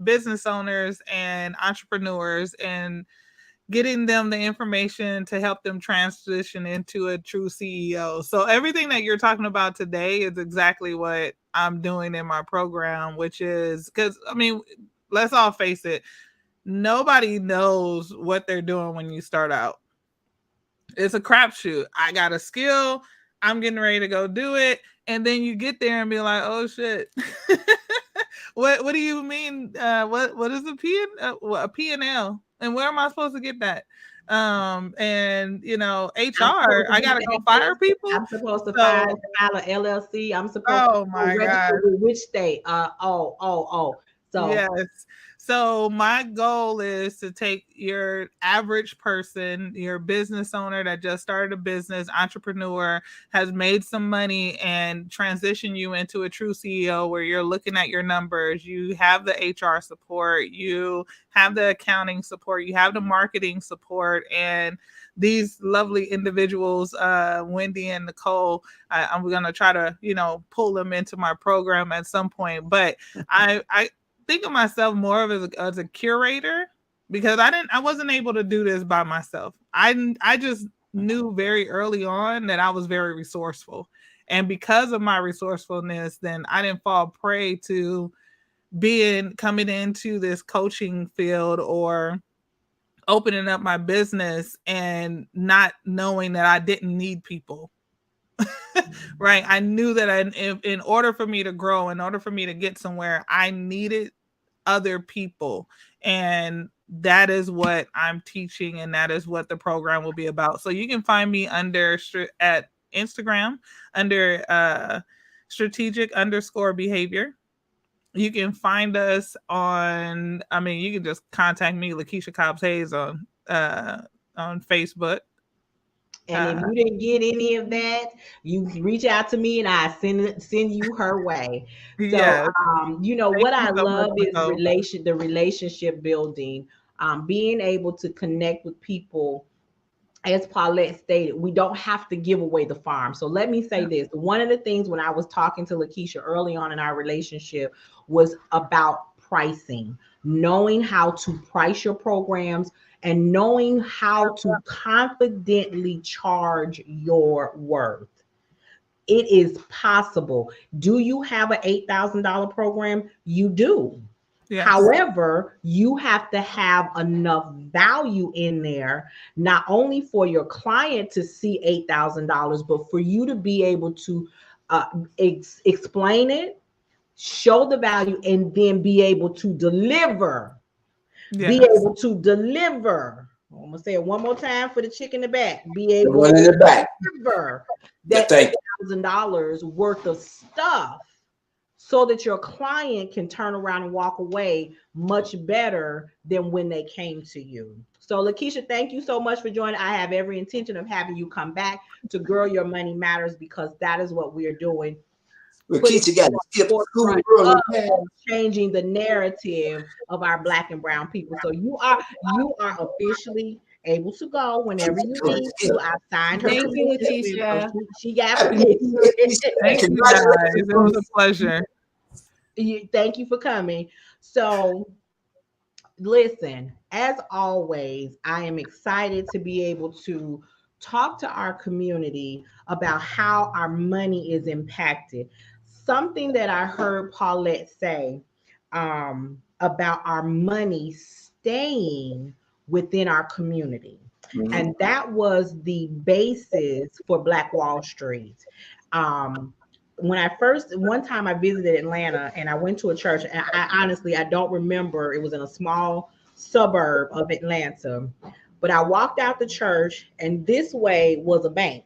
Speaker 4: business owners and entrepreneurs and getting them the information to help them transition into a true CEO. So everything that you're talking about today is exactly what I'm doing in my program, which is because I mean, let's all face it, nobody knows what they're doing when you start out. It's a crapshoot. I got a skill. I'm getting ready to go do it, and then you get there and be like, "Oh shit, what do you mean? What is a a P and L? And where am I supposed to get that? And you know,
Speaker 1: I'm
Speaker 4: HR,
Speaker 1: supposed to
Speaker 4: I
Speaker 1: be
Speaker 4: gotta go
Speaker 1: paying
Speaker 4: fire people.
Speaker 1: I'm supposed to
Speaker 4: So,
Speaker 1: file a LLC. I'm supposed to
Speaker 4: oh my
Speaker 1: register
Speaker 4: god,
Speaker 1: with which state? Oh. So
Speaker 4: yes. So my goal is to take your average person, your business owner that just started a business, entrepreneur, has made some money and transition you into a true CEO where you're looking at your numbers, you have the HR support, you have the accounting support, you have the marketing support, and these lovely individuals, Wendy and Nicole, I'm going to try to, pull them into my program at some point. But I think of myself more of as a curator because I wasn't able to do this by myself. I just knew very early on that I was very resourceful. And because of my resourcefulness, then I didn't fall prey to coming into this coaching field or opening up my business and not knowing that I didn't need people. Right. I knew that in order for me to grow, in order for me to get somewhere, I needed other people. And that is what I'm teaching, and that is what the program will be about. So you can find me at Instagram under strategic_behavior. You can find us you can just contact me, Lakeisha Cobbs Hayes, on Facebook.
Speaker 1: and if you didn't get any of that, you reach out to me and I send you her way. So
Speaker 4: Yes. Thank
Speaker 1: what
Speaker 4: you
Speaker 1: I
Speaker 4: so much,
Speaker 1: love is
Speaker 4: Nicole.
Speaker 1: the relationship building, being able to connect with people. As Paulette stated, we don't have to give away the farm. So let me say this. One of the things when I was talking to Lakeisha early on in our relationship was about pricing, knowing how to price your programs and knowing how to confidently charge your worth. It is possible. Do you have an $8,000 program? You do.
Speaker 4: Yes.
Speaker 1: However, you have to have enough value in there, not only for your client to see $8,000, but for you to be able to explain it, show the value, and then be able to deliver. Be
Speaker 4: Yes.
Speaker 1: able to deliver. I'm gonna say it one more time for the chick in the back. Be
Speaker 2: The
Speaker 1: able
Speaker 2: one in
Speaker 1: to
Speaker 2: the back.
Speaker 1: deliver
Speaker 2: The
Speaker 1: that
Speaker 2: thing.
Speaker 1: $8,000 worth of stuff so that your client can turn around and walk away much better than when they came to you. So Lakeisha, thank you so much for joining. I have every intention of having you come back to Girl Your Money Matters, because that is what we're doing. Putting
Speaker 2: Keisha got to skip school
Speaker 1: forefront
Speaker 2: early, man.
Speaker 1: of changing the narrative of our Black and brown people. So you are officially able to go whenever you need to. I've signed her
Speaker 6: Thank you,
Speaker 1: permission slip, so
Speaker 6: Letitia.
Speaker 1: she got
Speaker 2: Happy New
Speaker 1: permission.
Speaker 2: Year, Keisha.
Speaker 4: Thank you guys.
Speaker 2: Congratulations.
Speaker 4: It was a pleasure.
Speaker 1: Thank you for coming. So listen, as always, I am excited to be able to talk to our community about how our money is impacted. Something that I heard Paulette say about our money staying within our community.
Speaker 2: Mhm.
Speaker 1: And that was the basis for Black Wall Street. Um, when I first one time I visited Atlanta and I went to a church, and I honestly I don't remember, it was in a small suburb of Atlanta, but I walked out the church and this way was a bank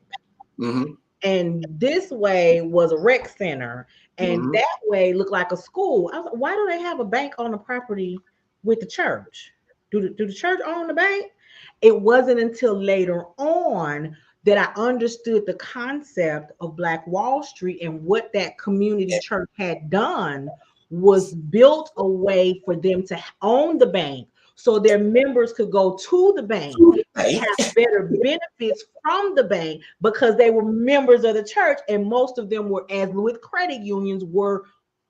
Speaker 2: Mhm.
Speaker 1: and this way was a rec center and
Speaker 2: Mhm.
Speaker 1: that way looked like a school. I was like, why do they have a bank on the property with the church? Do the church own the bank? It wasn't until later on that I understood the concept of Black Wall Street, and what that community church had done was built a way for them to own the bank so their members could go to the bank and
Speaker 2: Hey,
Speaker 1: have better benefits from the bank because they were members of the church, and most of them were, as with credit unions, were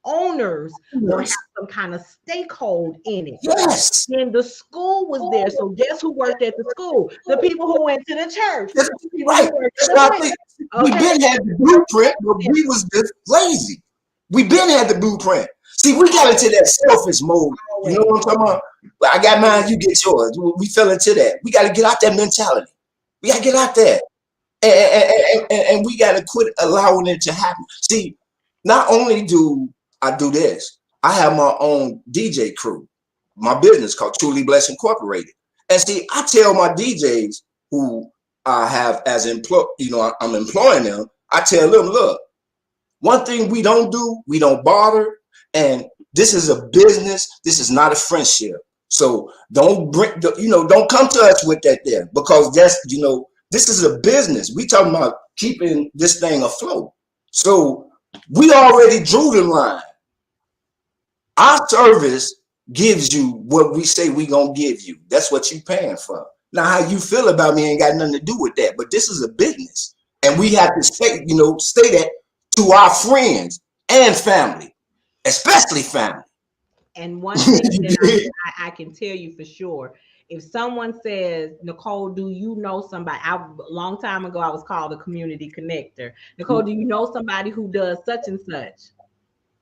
Speaker 1: owners or have some kind of stakehold in it.
Speaker 2: yes.
Speaker 1: Then the school was there. So guess who worked at the school? The people who went to the church.
Speaker 2: That's
Speaker 1: The people
Speaker 2: right.
Speaker 1: who worked at
Speaker 2: So
Speaker 1: the
Speaker 2: I
Speaker 1: bank.
Speaker 2: think we
Speaker 1: Okay.
Speaker 2: been had the blueprint, but we was just lazy. We been had the blueprint. See, we got into that selfish mode. You know what I'm talking about? Well, I got mine, you get yours. We fell into that. We got to get out that mentality. We got to get out there. And we got to quit allowing it to happen. See, not only do I do this, I have my own DJ crew, my business called Truly Blessed Incorporated. And see, I tell my DJs who I have as I'm employing them. I tell them, look, one thing we don't do, we don't bother. And this is a business. This is not a friendship. So don't don't come to us with that there, because this is a business. We talking about keeping this thing afloat. So we already drew the line. Our service gives you what we say we gonna give you. That's what you paying for. Now, how you feel about me ain't got nothing to do with that. But this is a business, and we have to say that to our friends and family, especially family.
Speaker 1: And one thing that I can tell you for sure, if someone says, Nicole, do you know somebody? A long time ago, I was called a community connector. Nicole, do you know somebody who does such and such?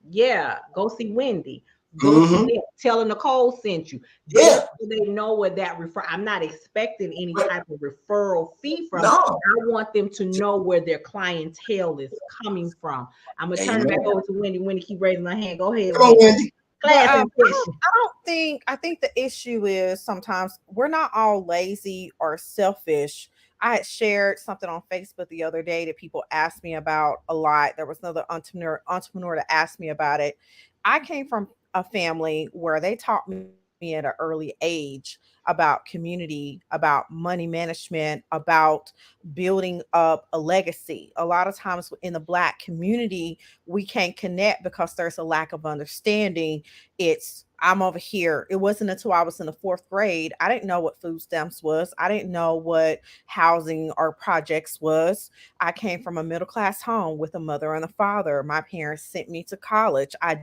Speaker 1: Yeah, go see Wendy. Go see
Speaker 2: Mm-hmm.
Speaker 1: them. Tell her Nicole sent you.
Speaker 2: Yeah.
Speaker 1: Just so they know what that I'm not expecting any type of referral fee from.
Speaker 2: No.
Speaker 1: I want them to know where their clientele is coming from. I'm gonna turn it back
Speaker 2: Amen.
Speaker 1: over to Wendy. Wendy, keep raising her hand. Go ahead,
Speaker 2: Come on,
Speaker 1: Wendy.
Speaker 2: Wendy.
Speaker 3: But
Speaker 1: Class in session.
Speaker 3: I think the issue is sometimes we're not all lazy or selfish. I had shared something on Facebook the other day that people asked me about a lot. There was another entrepreneur that asked me about it. I came from a family where they taught me at an early age about community, about money management, about building up a legacy. A lot of times in the Black community, we can't connect because there's a lack of understanding. It's I'm over here. It wasn't until I was in the fourth grade. I didn't know what food stamps was. I didn't know what housing or projects was. I came from a middle class home with a mother and a father. My parents sent me to college. I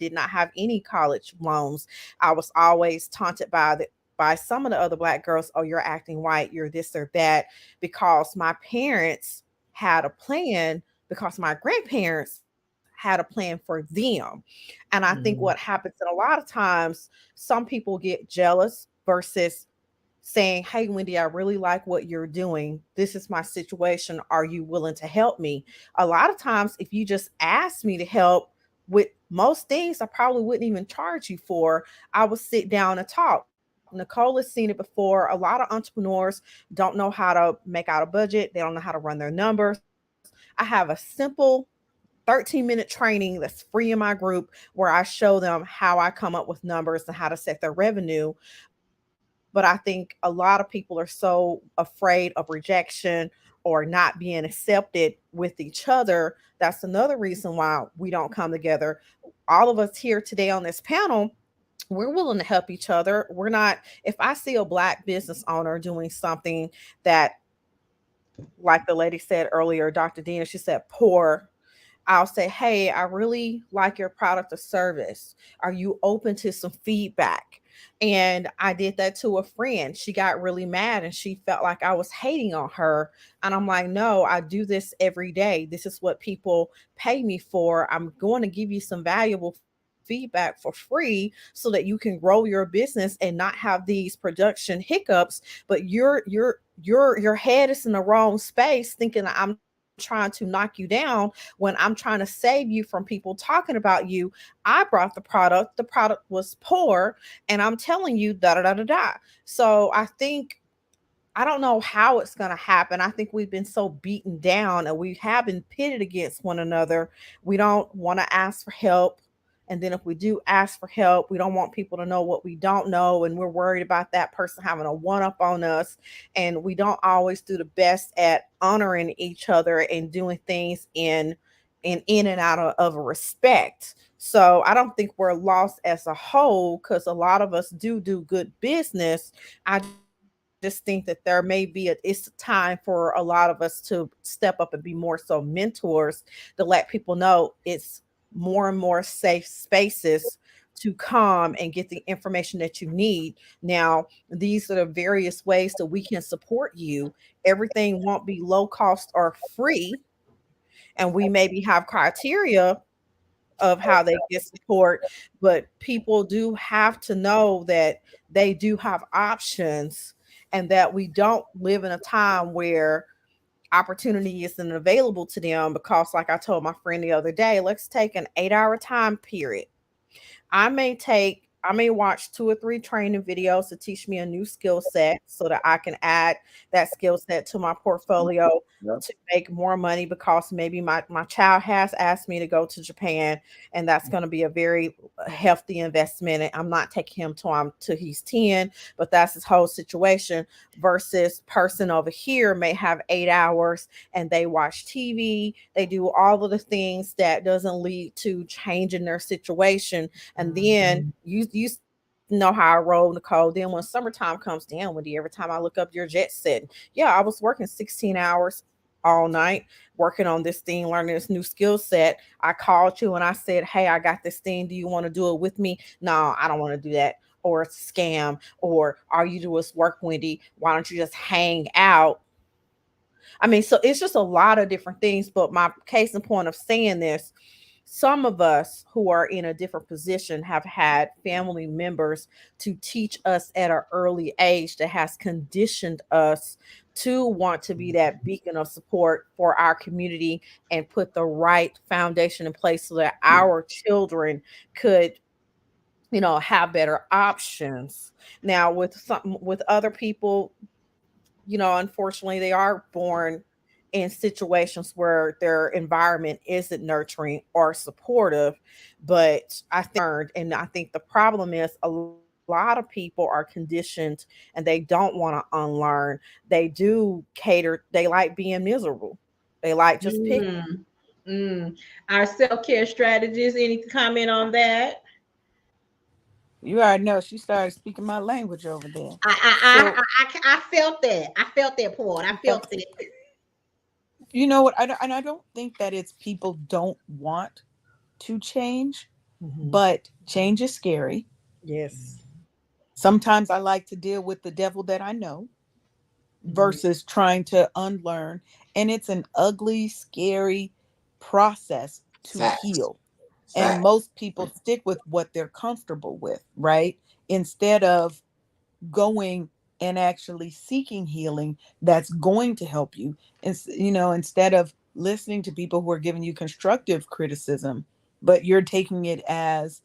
Speaker 3: did not have any college loans. I was always taunted by some of the other Black girls. Oh, you're acting white. You're this or that, because my parents had a plan, because my grandparents had a plan for them. And I think what
Speaker 1: Mhm.
Speaker 3: happens, and a lot of times, some people get jealous versus saying, hey, Wendy, I really like what you're doing. This is my situation. Are you willing to help me? A lot of times, if you just ask me to help with most things, I probably wouldn't even charge you for. I would sit down and talk. Nicole has seen it before. A lot of entrepreneurs don't know how to make out a budget, they don't know how to run their numbers. I have a simple 13-minute training that's free in my group where I show them how I come up with numbers and how to set their revenue. But I think a lot of people are so afraid of rejection or not being accepted with each other. That's another reason why we don't come together. All of us here today on this panel, we're willing to help each other. We're not, if I see a Black business owner doing something that, like the lady said earlier, Dr. Dina, she said, poor, I'll say, hey, I really like your product or service. Are you open to some feedback? And I did that to a friend. She got really mad and she felt like I was hating on her. And I'm like, no, I do this every day. This is what people pay me for. I'm going to give you some valuable feedback for free so that you can grow your business and not have these production hiccups. But your head is in the wrong space thinking I'm trying to knock you down when I'm trying to save you from people talking about you. I brought the product was poor, and I'm telling you da da da da da. So I think, I don't know how it's going to happen. I think we've been so beaten down and we have been pitted against one another. We don't want to ask for help. And then if we do ask for help, we don't want people to know what we don't know. And we're worried about that person having a one up on us. And we don't always do the best at honoring each other and doing things in and out of a respect. So I don't think we're lost as a whole because a lot of us do good business. I just think that there may be it's time for a lot of us to step up and be more so mentors to let people know it's more and more safe spaces to come and get the information that you need. Now, these are the various ways that we can support you. Everything won't be low cost or free, and we maybe have criteria of how they get support, but people do have to know that they do have options and that we don't live in a time where opportunity isn't available to them because, like I told my friend the other day, let's take an 8 hour time period. I may watch 2 or 3 training videos to teach me a new skill set so that I can add that skill set to my portfolio
Speaker 2: Yep.
Speaker 3: to make more money because maybe my child has asked me to go to Japan and that's going to be a very hefty investment. And I'm not taking him till he's 10, but that's his whole situation versus person over here may have 8 hours and they watch TV, they do all of the things that doesn't lead to changing their situation. And then you know how I roll, Nicole. Then when summertime comes down, Wendy, every time I look up your jet setting, yeah, I was working 16 hours all night working on this thing, learning this new skill set. I called you and I said, hey, I got this thing. Do you want to do it with me? No, I don't want to do that. Or it's a scam. Or all you do is work, Wendy. Why don't you just hang out? I mean, so it's just a lot of different things. But my case in point of saying this, some of us who are in a different position have had family members to teach us at an early age that has conditioned us to want to be that beacon of support for our community and put the right foundation in place so that our children could, have better options. Now with other people, unfortunately, they are born in situations where their environment isn't nurturing or supportive. But I think the problem is a lot of people are conditioned and they don't want to unlearn. They do cater, they like being miserable. They like just pick.
Speaker 1: Mm, mm. Our self-care strategies. Any comment on that?
Speaker 5: You already know she started speaking my language over there.
Speaker 1: I,
Speaker 5: So
Speaker 1: I felt that. I felt that part. I felt it.
Speaker 5: you know what? I don't think that it's people don't want to change,
Speaker 3: Mhm.
Speaker 5: but change is scary.
Speaker 3: Yes.
Speaker 5: Sometimes I like to deal with the devil that I know
Speaker 3: Mhm.
Speaker 5: versus trying to unlearn. And it's an ugly, scary process to
Speaker 2: Facts.
Speaker 5: heal. And
Speaker 2: Facts.
Speaker 5: most people stick with what they're comfortable with, right? Instead of going and actually seeking healing that's going to help you. And, instead of listening to people who are giving you constructive criticism, but you're taking it as,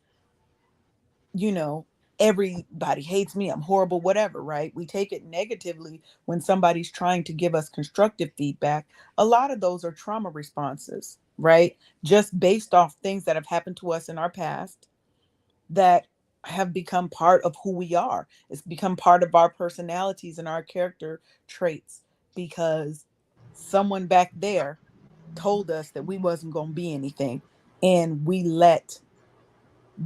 Speaker 5: you know, everybody hates me, I'm horrible, whatever, right? We take it negatively when somebody's trying to give us constructive feedback. A lot of those are trauma responses, right? Just based off things that have happened to us in our past that have become part of who we are. It's become part of our personalities and our character traits because someone back there told us that we wasn't going to be anything, and we let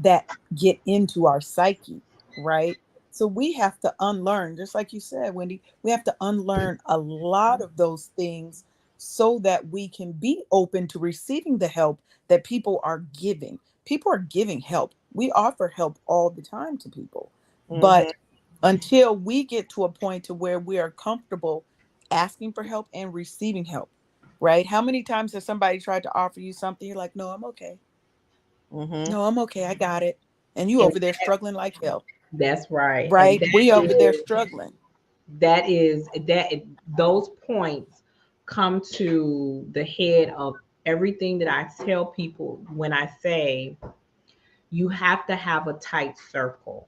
Speaker 5: that get into our psyche, right? So we have to unlearn, just like you said, Wendy, we have to unlearn a lot of those things so that we can be open to receiving the help that people are giving. People are giving help. We offer help all the time to people.
Speaker 3: Mhm.
Speaker 5: But until we get to a point to where we are comfortable asking for help and receiving help, right? How many times has somebody tried to offer you something? You're like, no, I'm okay.
Speaker 3: Mhm.
Speaker 5: No, I'm okay. I got it. And you
Speaker 1: And
Speaker 5: over there struggling like hell,
Speaker 1: that's right. And
Speaker 5: right? We over there struggling.
Speaker 1: that those points come to the head of everything that I tell people when I say you have to have a tight circle.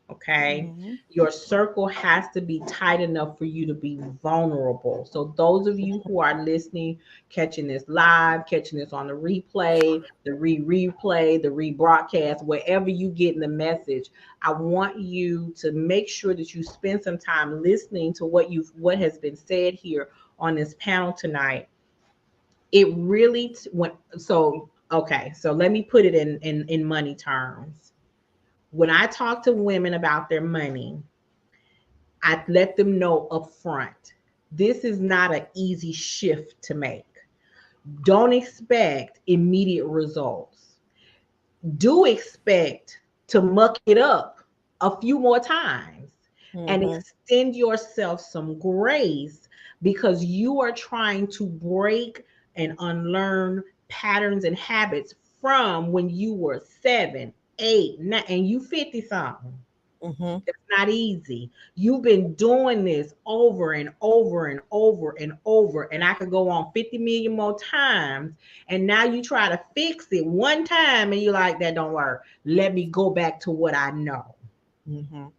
Speaker 1: Okay.
Speaker 5: Mhm.
Speaker 1: Your circle has to be tight enough for you to be vulnerable. So, those of you who are listening, catching this live, catching this on the replay, the replay, the rebroadcast, wherever you get in the message, I want you to make sure that you spend some time listening to what has been said here on this panel tonight. It really went so okay. So let me put it in money terms. When I talk to women about their money, I let them know up front, this is not an easy shift to make. Don't expect immediate results. Do expect to muck it up a few more times and
Speaker 3: Mhm.
Speaker 1: extend yourself some grace because you are trying to break and unlearn patterns and habits from when you were 7, 8, 9, and you 50 something.
Speaker 3: Mhm.
Speaker 1: It's not easy. You've been doing this over and over and over and over, and I could go on 50 million more times. And now you try to fix it one time, and you're like, that don't work. Let me go back to what I know.
Speaker 3: Mhm.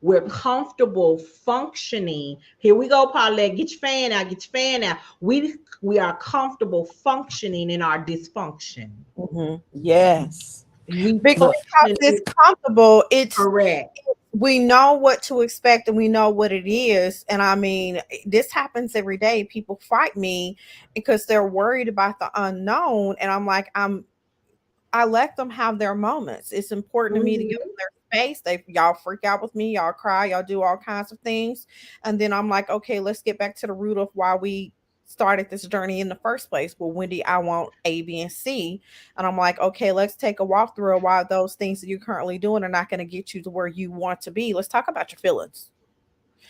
Speaker 1: We're comfortable functioning. Here we go, Paulette. Get your fan out. Get your fan out. We are comfortable functioning in our dysfunction.
Speaker 3: Mhm.
Speaker 5: Yes.
Speaker 1: We
Speaker 3: Because
Speaker 5: Look,
Speaker 3: it's
Speaker 1: functioning
Speaker 3: comfortable, it's
Speaker 1: correct.
Speaker 3: we know what to expect and we know what it is. And I mean, this happens every day. People fight me because they're worried about the unknown. And I'm like, I let them have their moments. It's important to me to give them
Speaker 1: Mhm.
Speaker 3: their space. They y'all freak out with me, y'all cry, y'all do all kinds of things. And then I'm like, okay, let's get back to the root of why we started this journey in the first place. Well, Wendy, I want A, B, and C. And I'm like, okay, let's take a walk through why those things that you're currently doing are not going to get you to where you want to be. Let's talk about your feelings.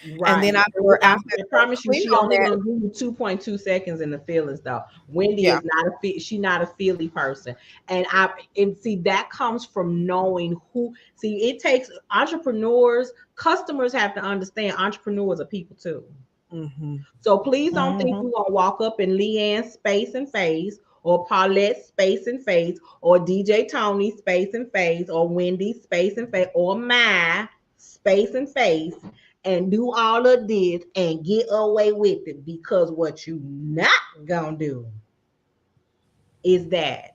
Speaker 3: And
Speaker 1: Right.
Speaker 3: then
Speaker 1: I
Speaker 3: after they're
Speaker 1: promise you,
Speaker 3: clear
Speaker 1: she
Speaker 3: on
Speaker 1: only
Speaker 3: that,
Speaker 1: gonna do you 2.2 seconds in the feelings though. Wendy
Speaker 3: yeah.
Speaker 1: is not she not a feely person. And see that comes from knowing who see it takes entrepreneurs, customers have to understand entrepreneurs are people too.
Speaker 3: Mm-hmm.
Speaker 1: So please don't think
Speaker 3: Mm-hmm.
Speaker 1: we're gonna walk up in Leanne's space and face, or Paulette's space and face, or DJ Tony's space and face, or Wendy's space and face, or my space and face, and do all of this and get away with it. Because what you not gonna do is that.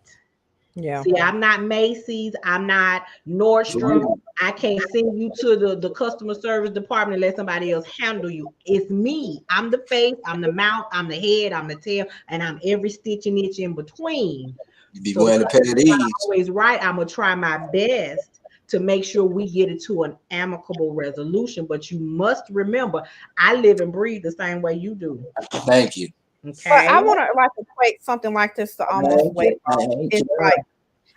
Speaker 3: Yeah.
Speaker 1: See, I'm not Macy's. I'm not Nordstrom. I can't send you to the customer service department and let somebody else handle you. It's me. I'm the face, I'm the mouth, I'm the head, I'm the tail, and I'm every stitch and itch in between.
Speaker 2: You be
Speaker 1: So
Speaker 2: wearing a
Speaker 1: because
Speaker 2: pair
Speaker 1: it's
Speaker 2: of
Speaker 1: not
Speaker 2: these.
Speaker 1: always right, I'm gonna try my best to make sure we get it to an amicable resolution. But you must remember, I live and breathe the same way you do.
Speaker 2: Thank you.
Speaker 3: But I
Speaker 1: Okay.
Speaker 3: want to like equate something like this to almost
Speaker 2: Thank
Speaker 3: weight
Speaker 2: you.
Speaker 3: loss.
Speaker 2: Thank you.
Speaker 3: It's like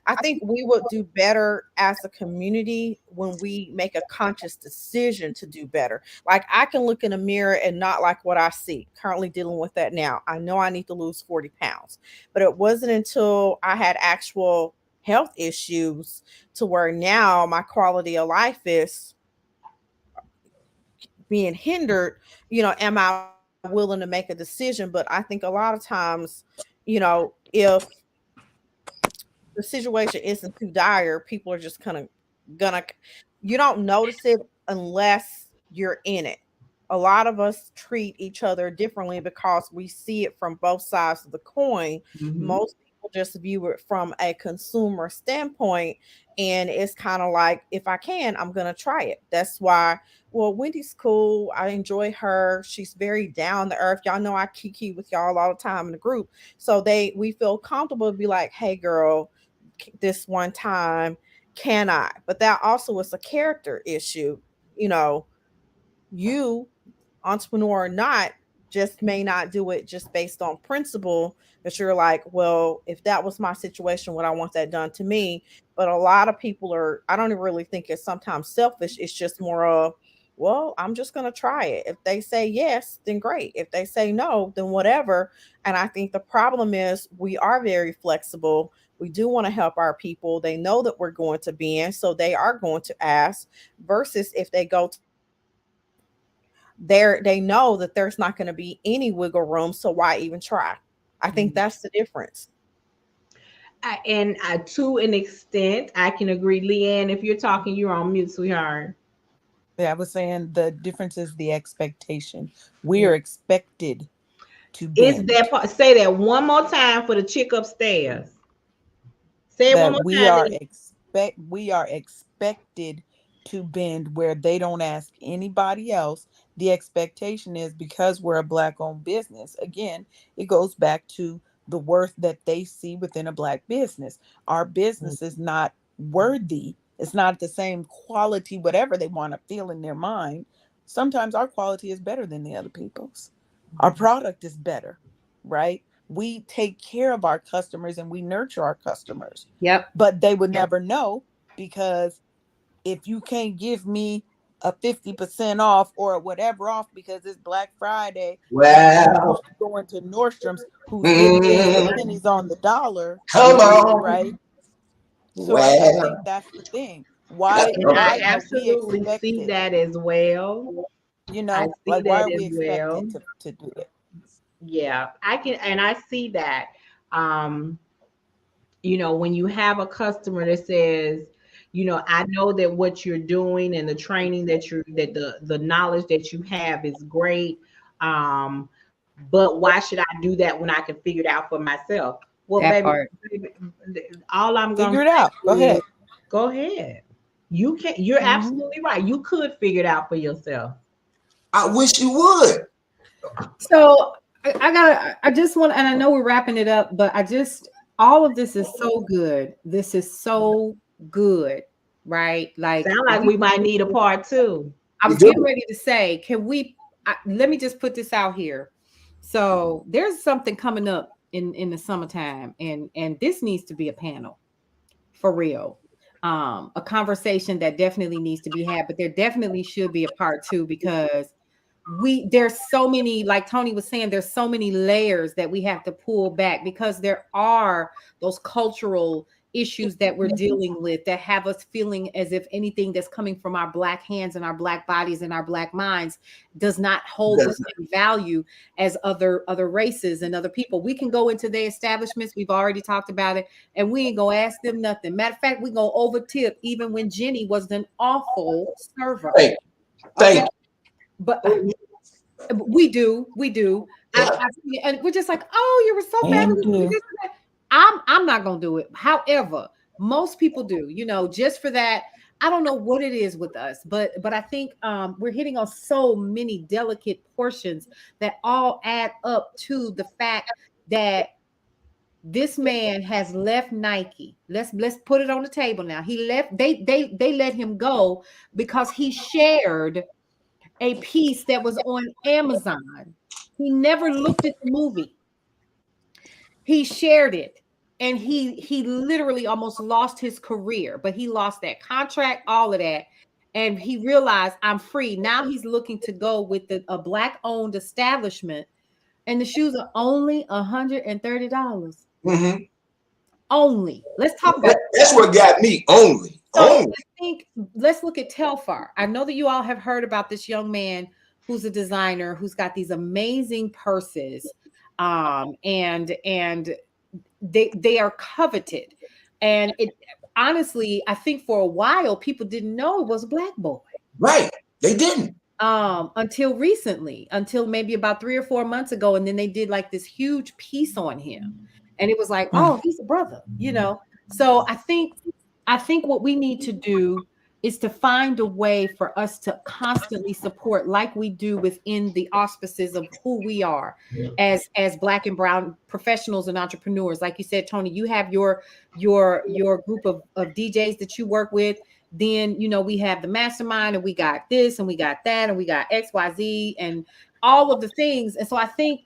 Speaker 3: I think we would do better as a community when we make a conscious decision to do better. Like I can look in a mirror and not like what I see. Currently dealing with that now. I know I need to lose 40 pounds, but it wasn't until I had actual health issues to where now my quality of life is being hindered. Am I willing to make a decision? But I think a lot of times, if the situation isn't too dire, people are just kind of gonna you don't notice it unless you're in it. a lot of us treat each other differently because we see it from both sides of the coin.
Speaker 1: Mhm.
Speaker 3: Most people just view it from a consumer standpoint, and it's kind of like, if I can, I'm gonna try it. That's why. Well, Wendy's cool. I enjoy her. She's very down to earth. Y'all know I kiki with y'all all the time in the group, so we feel comfortable to be like, hey, girl, this one time, can I? But that also is a character issue. You know, you, entrepreneur or not, just may not do it just based on principle, that you're like, well, if that was my situation, would I want that done to me? But a lot of people are, I don't really think it's sometimes selfish. It's just more of, well, I'm just going to try it. If they say yes, then great. If they say no, then whatever. And I think the problem is we are very flexible. We do want to help our people. They know that we're going to be in, so they are going to ask, versus if they go there, they know that there's not going to be any wiggle room, so why even try? I think that's the difference.
Speaker 1: To an extent, I can agree. Leanne, if you're talking, you're on mute, sweetheart.
Speaker 5: Yeah, I was saying the difference is the expectation. We are expected to
Speaker 1: It's
Speaker 5: bend.
Speaker 1: that part. Say that one more time for the chick upstairs. Say it one
Speaker 5: That
Speaker 1: more time.
Speaker 5: we are expected to bend where they don't ask anybody else. The expectation is, because we're a Black owned business, again, it goes back to the worth that they see within a Black business. Our business is not worthy. It's not the same quality, whatever they want to feel in their mind. Sometimes our quality is better than the other people's. Our product is better, right? We take care of our customers and we nurture our customers,
Speaker 6: Yep.
Speaker 5: but they would never know, because if you can't give me a 50% off or whatever off because it's Black Friday, and you
Speaker 2: Well,
Speaker 5: used to go into Nordstrom's, who's getting things for
Speaker 2: mm,
Speaker 5: pennies on the dollar,
Speaker 2: come on.
Speaker 5: right? So I think
Speaker 2: Well,
Speaker 5: that's the thing.
Speaker 2: that's
Speaker 1: And
Speaker 2: all
Speaker 1: I
Speaker 2: right.
Speaker 5: Why are we
Speaker 1: absolutely see
Speaker 5: expected?
Speaker 1: that as well.
Speaker 5: You
Speaker 1: I
Speaker 5: know,
Speaker 1: see
Speaker 5: like, why
Speaker 1: that
Speaker 5: are
Speaker 1: as
Speaker 5: we
Speaker 1: well.
Speaker 5: expected to do it?
Speaker 1: Yeah, I can, and I see that. Um, when you have a customer that says, I know that what you're doing and the training that the knowledge that you have is great. But why should I do that when I can figure it out for myself? Well,
Speaker 6: That
Speaker 1: baby,
Speaker 6: part.
Speaker 1: all I'm gonna
Speaker 5: Figure it out. Go
Speaker 1: say is
Speaker 5: ahead.
Speaker 1: go ahead. You're
Speaker 5: Hmm.
Speaker 1: absolutely right. You could figure it out for yourself.
Speaker 2: I wish you would.
Speaker 6: So I just want, and I know we're wrapping it up, but all of this is so good. This is so good, right? Like,
Speaker 1: Sound like we might need a part two.
Speaker 6: I
Speaker 2: You
Speaker 6: was
Speaker 2: do.
Speaker 6: getting ready to say, let me just put this out here. So there's something coming up in the summertime, and this needs to be a panel for real. A conversation that definitely needs to be had, but there definitely should be a part two, because there's so many, like Tony was saying, there's so many layers that we have to pull back, because there are those cultural issues that we're dealing with that have us feeling as if anything that's coming from our Black hands and our Black bodies and our Black minds does not hold the same value as other races and other people. We can go into their establishments, we've already talked about it, and we ain't gonna ask them nothing. Matter of fact, we gonna over tip even when Jenny was an awful server.
Speaker 2: Thank you.
Speaker 6: Okay,
Speaker 2: Thank
Speaker 6: but we do.
Speaker 2: you.
Speaker 6: And we're just like, oh, you were so
Speaker 5: And
Speaker 6: fabulous.
Speaker 5: do.
Speaker 6: I'm not gonna do it. However, most people do. Just for that. I don't know what it is with us, but I think we're hitting on so many delicate portions that all add up to the fact that this man has left Nike. Let's put it on the table now. He left. They let him go because he shared a piece that was on Amazon. He never looked at the movie. He shared it, and he literally almost lost his career, but he lost that contract, all of that. And he realized, I'm free. Now he's looking to go with a Black owned establishment, and the shoes are only $130.
Speaker 2: Mm-hmm.
Speaker 6: Only. Let's talk about
Speaker 2: That's what got me. Only.
Speaker 6: So
Speaker 2: Only.
Speaker 6: I think, let's look at Telfar. I know that you all have heard about this young man who's a designer who's got these amazing purses, and they are coveted. And it honestly, I think for a while people didn't know it was a Black boy.
Speaker 2: Right. They didn't.
Speaker 6: until recently, until maybe about 3 or 4 months ago. And then they did like this huge piece on him. And it was like, oh, he's a brother, you know. So I think what we need to do is to find a way for us to constantly support, like we do within the auspices of who we are as Black and brown professionals and entrepreneurs. Like you said, Tony, you have your group of DJs that you work with. Then, you know, we have the mastermind, and we got this and we got that and we got XYZ and all of the things. And so I think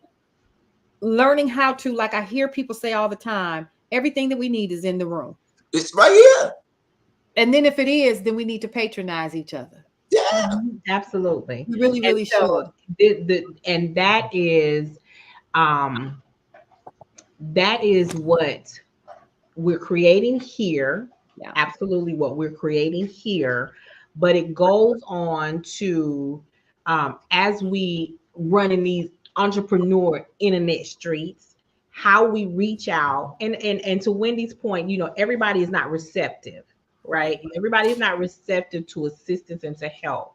Speaker 6: learning how to, like I hear people say all the time, everything that we need is in the room.
Speaker 2: It's right here.
Speaker 6: And then if it is, then we need to patronize each other.
Speaker 2: Yeah.
Speaker 1: Absolutely.
Speaker 6: We really, really should.
Speaker 1: And that is what we're creating here.
Speaker 6: Yeah.
Speaker 1: Absolutely what we're creating here. But it goes on to as we run in these entrepreneur internet streets, how we reach out, and to Wendy's point, you know, everybody is not receptive, right? Everybody is not receptive to assistance and to help.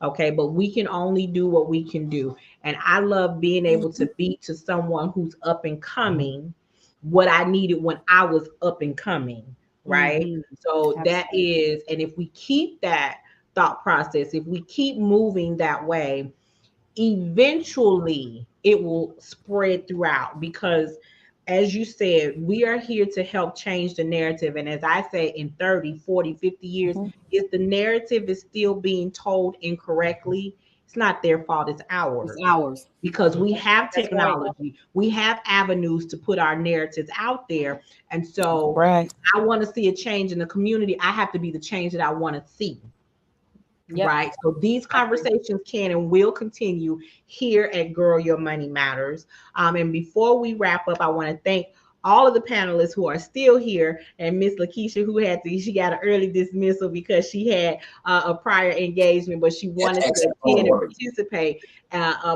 Speaker 1: Okay, but we can only do what we can do. And I love being able to be to someone who's up and coming what I needed when I was up and coming, right? So that is, and if we keep that thought process, if we keep moving that way, eventually it will spread throughout, because as you said, we are here to help change the narrative. And as I say, in 30, 40, 50 years, if the narrative is still being told incorrectly, it's not their fault, it's ours.
Speaker 6: It's ours.
Speaker 1: Because we have technology, we have avenues to put our narratives out there. And so
Speaker 5: Right.
Speaker 1: I want to see a change in the community. I have to be the change that I want to see.
Speaker 6: Yep.
Speaker 1: Right. So these conversations can and will continue here at Girl Your Money Matters. And before we wrap up, I want to thank all of the panelists who are still here, and Miss Lakeisha, who she got an early dismissal because she had a prior engagement, but she wanted to attend and participate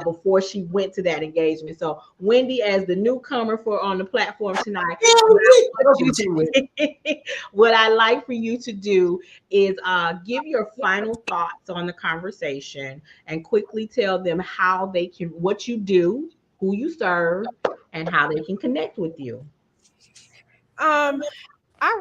Speaker 1: before she went to that engagement. So Wendy, as the newcomer on the platform tonight, what I like for you to do is give your final thoughts on the conversation and quickly tell them how they can, what you do, who you serve, and how they can connect with you.
Speaker 3: I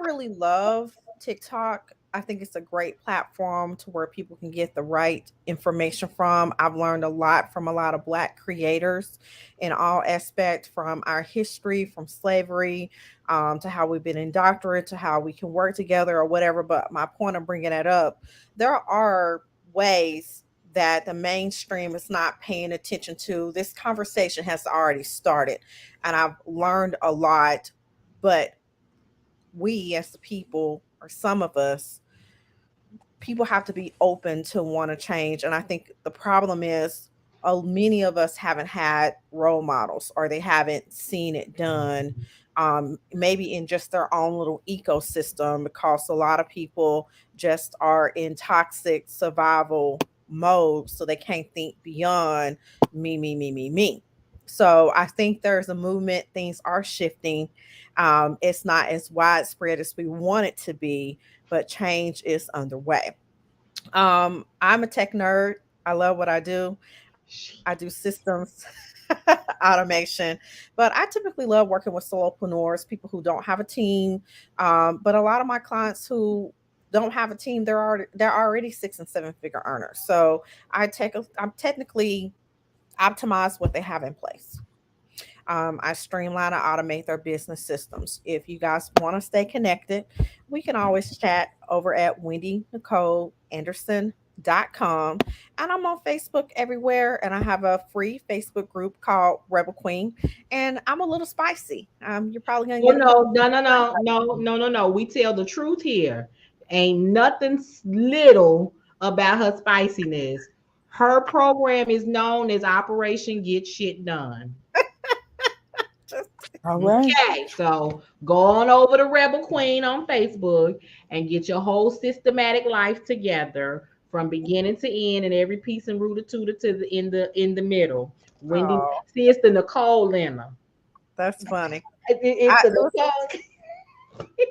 Speaker 3: really love TikTok. I think it's a great platform to where people can get the right information from. I've learned a lot from a lot of Black creators in all aspects, from our history, from slavery, to how we've been indoctrinated, to how we can work together or whatever. But my point of bringing that up, there are ways that the mainstream is not paying attention to. This conversation has already started, and I've learned a lot, but we as the people, or some of us, people have to be open to want to change. And I think the problem is many of us haven't had role models, or they haven't seen it done, maybe in just their own little ecosystem, because a lot of people just are in toxic survival mode, so they can't think beyond me, me, me, me, me. So I think there's a movement, things are shifting. It's not as widespread as we want it to be, but change is underway. I'm a tech nerd. I love what I do. I do systems automation, but I typically love working with solopreneurs, people who don't have a team. But a lot of my clients who don't have a team, they're already 6 and 7 figure earners. So I'm technically optimize what they have in place. I streamline and automate their business systems. If you guys want to stay connected, we can always chat over at wendynicoleanderson.com. And I'm on Facebook everywhere. And I have a free Facebook group called Rebel Queen. And I'm a little spicy. You're probably going to get
Speaker 1: No. We tell the truth here. Ain't nothing little about her spiciness. Her program is known as Operation Get Shit Done.
Speaker 5: All right.
Speaker 1: Okay, so go on over to Rebel Queen on Facebook and get your whole systematic life together from beginning to end, and every piece and rooter tutor to the in the middle. Wendy, see, it's the Nicole in her.
Speaker 3: That's funny.
Speaker 1: It's the Nicole.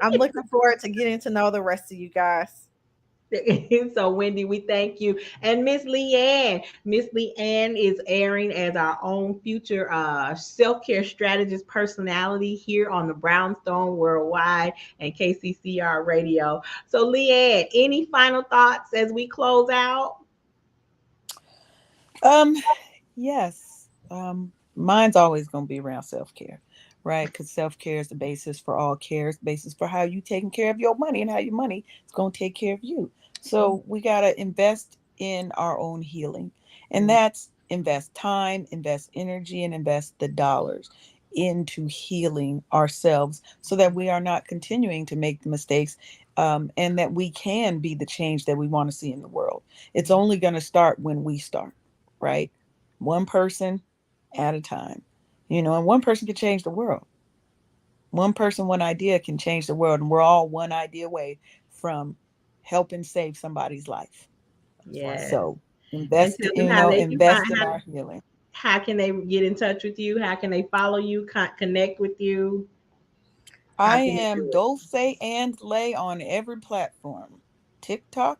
Speaker 3: I'm looking forward to getting to know the rest of you guys.
Speaker 1: So Wendy, we thank you. And Miss Leanne. Miss Leanne is airing as our own future self-care strategist personality here on the Brownstone Worldwide and KCCR Radio. So Leanne, any final thoughts as we close out?
Speaker 5: Um, yes. Mine's always going to be around self-care, right? Because self-care is the basis for all care. It's the basis for how you taking care of your money and how your money is going to take care of you. So we got to invest in our own healing. And that's invest time, invest energy, and invest the dollars into healing ourselves so that we are not continuing to make the mistakes, and that we can be the change that we want to see in the world. It's only going to start when we start, right? One person at a time, and one person can change the world. One person, one idea can change the world, and we're all one idea away from helping save somebody's life.
Speaker 1: Yes.
Speaker 5: So
Speaker 1: And
Speaker 5: invest,
Speaker 1: tell them how they can find
Speaker 5: invest in our healing.
Speaker 1: how can they get in touch with you? How can they follow you, connect with you? How
Speaker 5: I
Speaker 1: can they
Speaker 5: am
Speaker 1: do it?
Speaker 5: Dulce and Lay on every platform: TikTok,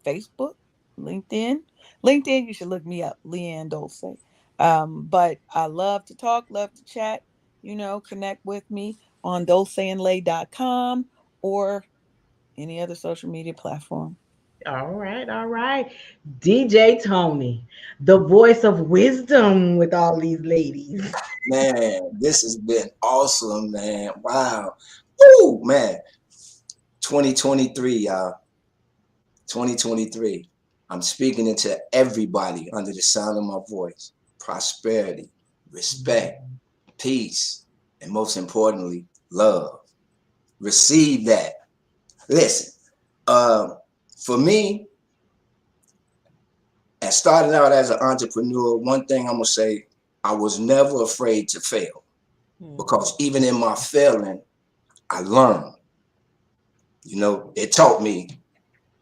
Speaker 5: Facebook, LinkedIn. LinkedIn, you should look me up, Leanne Dulce. But I love to talk, love to chat, connect with me on dulceandlay.com or any other social media platform.
Speaker 1: All right, all right. DJ Tony, the voice of wisdom with all these ladies.
Speaker 2: Man, this has been awesome, man. Wow. Woo, man. 2023, y'all. 2023. I'm speaking into everybody under the sound of my voice. Prosperity, respect, peace, and most importantly, love. Receive that. Listen, for me, and starting out as an entrepreneur, one thing I'm gonna say, I was never afraid to fail, because even in my failing, I learned. It taught me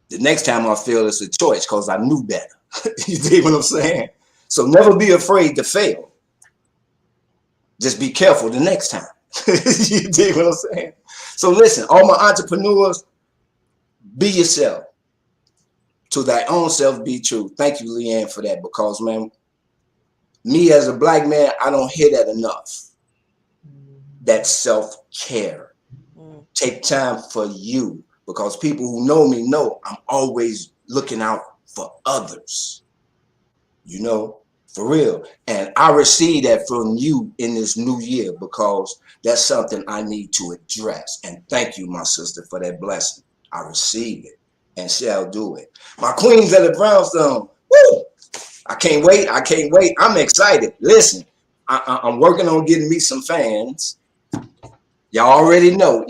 Speaker 2: the next time I fail, it's a choice because I knew better. You see what I'm saying? So never be afraid to fail. Just be careful the next time. You dig what I'm saying? So listen, all my entrepreneurs, be yourself. To thy own self be true. Thank you, Leanne, for that, because, man, me as a black man, I don't hear that enough. That self-care. Take time for you, because people who know me know I'm always looking out for others. For real. And I receive that from you in this new year, because that's something I need to address. And thank you, my sister, for that blessing. I receive it and shall do it. My queens of the Brownstone, woo! I can't wait. I can't wait. I'm excited. Listen, I'm working on getting me some fans. Y'all already know.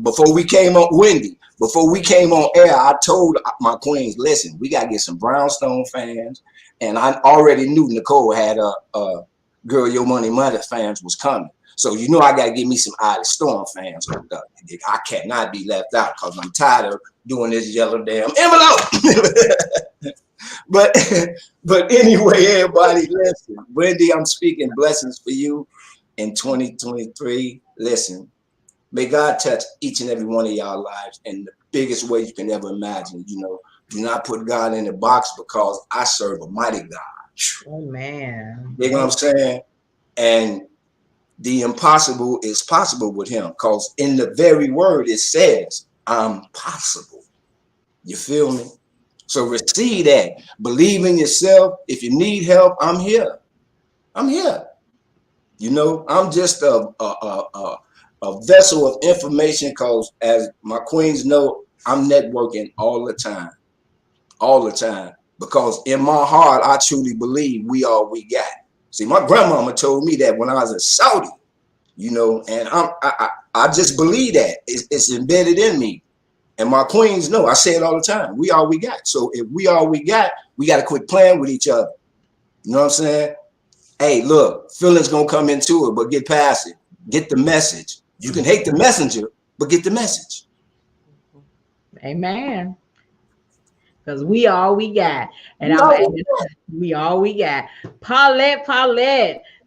Speaker 2: Before we came on, Wendy, before we came on air, I told my queens, listen, we got to get some Brownstone fans. And I already knew Nicole had a Girl Your Money Mother fans was coming. So I got to get me some Eye Storm fans hooked up. I cannot be left out, because I'm tired of doing this yellow damn envelope. But anyway, everybody, listen. Wendy, I'm speaking blessings for you in 2023. Listen, may God touch each and every one of y'all lives in the biggest way you can ever imagine. Do not put God in a box, because I serve a mighty God.
Speaker 1: Oh man.
Speaker 2: You know what I'm saying? And the impossible is possible with him, because in the very word it says, I'm possible. You feel me? So receive that. Believe in yourself. If you need help, I'm here. I'm here. I'm just a vessel of information, because as my queens know, I'm networking all the time. All the time. Because in my heart, I truly believe we all we got. See, my grandmama told me that when I was in Saudi, and I just believe that. It's embedded in me. And my queens know, I say it all the time, we all we got. So if we all we got to quit playing with each other. You know what I'm saying? Hey, look, feelings gonna come into it, but get past it. Get the message. You can hate the messenger, but get the message.
Speaker 1: Amen. Because we all we got. And we all we got. Paulette,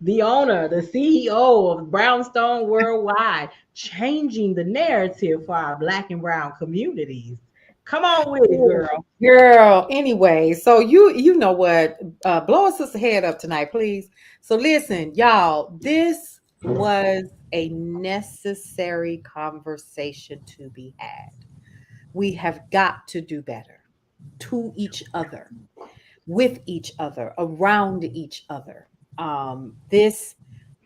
Speaker 1: the owner, the CEO of Brownstone Worldwide, changing the narrative for our Black and Brown communities. Come on with it, girl.
Speaker 6: Girl, anyway, so you know what? Blow a sister head up tonight, please. So listen, y'all, this was a necessary conversation to be had. We have got to do better to each other, with each other, around each other. This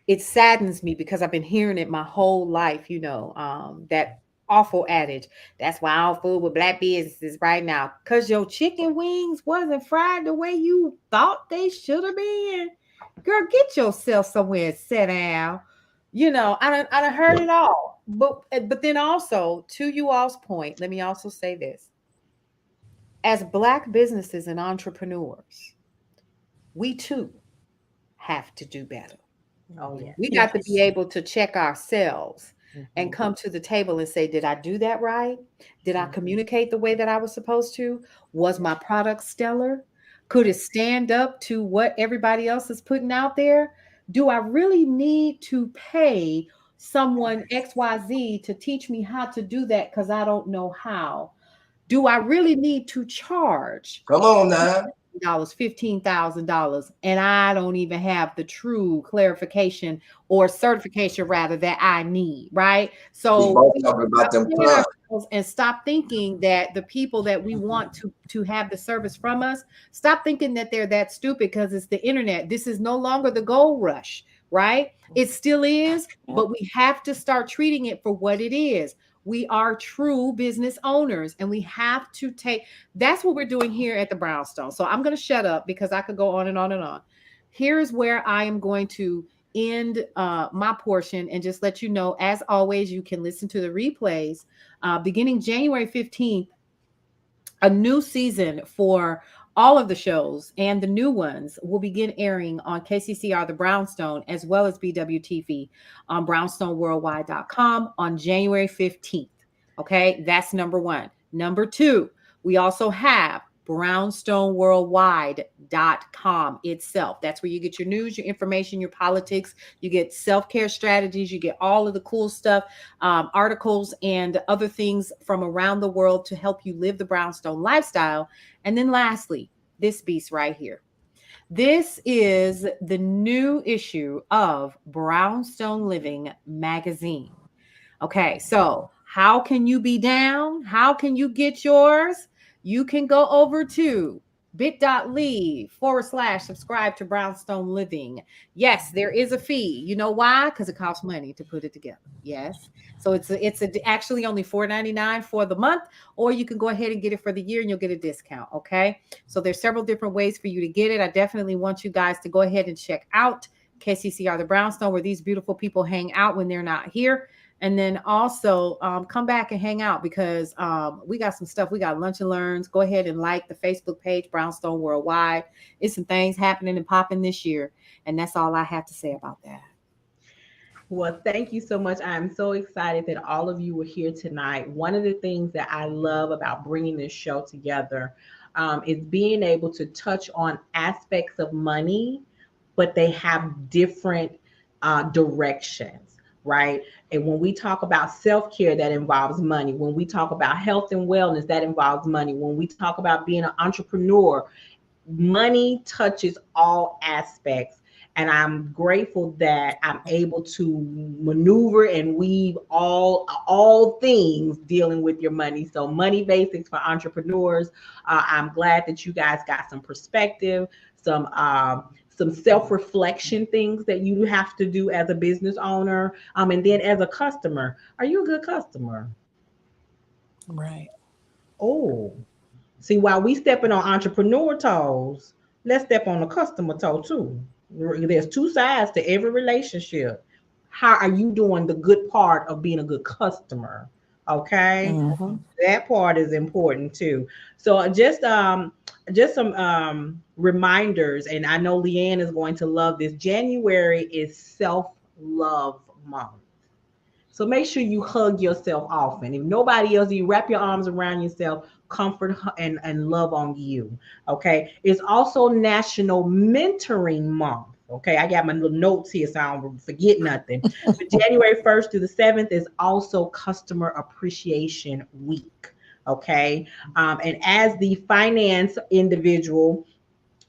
Speaker 6: it saddens me because I've been hearing it my whole life, that awful adage. That's why I don't fool with black businesses right now. Cause your chicken wings wasn't fried the way you thought they should have been. Girl, get yourself somewhere and sit down. I done heard it all. But then also, to you all's point, let me also say this. As black businesses and entrepreneurs, we too have to do better.
Speaker 1: Oh, yeah.
Speaker 6: We got to be able to check ourselves and
Speaker 1: Mhm.
Speaker 6: come to the table and say, did I do that right? Did I
Speaker 1: Mhm.
Speaker 6: communicate the way that I was supposed to? Was my product stellar? Could it stand up to what everybody else is putting out there? Do I really need to pay someone XYZ to teach me how to do that because I don't know how? Do I really need to charge
Speaker 2: Come on now.
Speaker 6: $15,000, and I don't even have the true clarification or certification rather that I need, right?
Speaker 2: We
Speaker 6: So
Speaker 2: both
Speaker 6: we
Speaker 2: talking about them
Speaker 6: paying
Speaker 2: funds.
Speaker 6: ourselves and stop thinking that the people that we want to have the service from us, stop thinking that they're that stupid because it's the internet. This is no longer the gold rush, right? It still is, but we have to start treating it for what it is. We are true business owners and we have to take that's what we're doing here at the Brownstone. So I'm going to shut up because I could go on and on and on. Here's where I am going to end my portion and just let you know, as always, you can listen to the replays beginning January 15th. A new season for all of the shows and the new ones will begin airing on KCCR The Brownstone as well as BWTV on brownstoneworldwide.com on January 15th. Okay, that's number one. Number two, we also have brownstoneworldwide.com itself. That's where you get your news, your information, your politics, you get self-care strategies, you get all of the cool stuff, articles and other things from around the world to help you live the brownstone lifestyle. And then lastly, this beast right here. This is the new issue of Brownstone Living magazine. Okay, so how can you be down? How can you get yours? You can go over to bit.ly/subscribe to Brownstone Living. Yes, there is a fee. You know why? Because it costs money to put it together. Yes. So it's actually only $4.99 for the month, or you can go ahead and get it for the year and you'll get a discount. Okay. So there's several different ways for you to get it. I definitely want you guys to go ahead and check out KCCR The Brownstone, where these beautiful people hang out when they're not here. And then also come back and hang out because we got some stuff. We got lunch and learns. Go ahead and like the Facebook page, Brownstone Worldwide. It's some things happening and popping this year. And that's all I have to say about that.
Speaker 1: Well, thank you so much. I'm so excited that all of you were here tonight. One of the things that I love about bringing this show together is being able to touch on aspects of money, but they have different directions, right? And when we talk about self-care, that involves money. When we talk about health and wellness, that involves money. When we talk about being an entrepreneur, money touches all aspects. And I'm grateful that I'm able to maneuver and weave all things dealing with your money. So money basics for entrepreneurs. I'm glad that you guys got some perspective, some self-reflection things that you have to do as a business owner. And then as a customer, are you a good customer?
Speaker 5: Right.
Speaker 1: Oh, see, while we stepping on entrepreneur toes, let's step on the customer toe too. There's two sides to every relationship. How are you doing the good part of being a good customer? Okay,
Speaker 5: Mm-hmm.
Speaker 1: that part is important too. So just some reminders, and I know Leanne is going to love this. January is self-love month. So make sure you hug yourself often. If nobody else, you wrap your arms around yourself, comfort and love on you. Okay. It's also National Mentoring Month. Okay, I got my little notes here so I don't forget nothing. But January 1st through the 7th is also Customer Appreciation Week. Okay, and as the finance individual,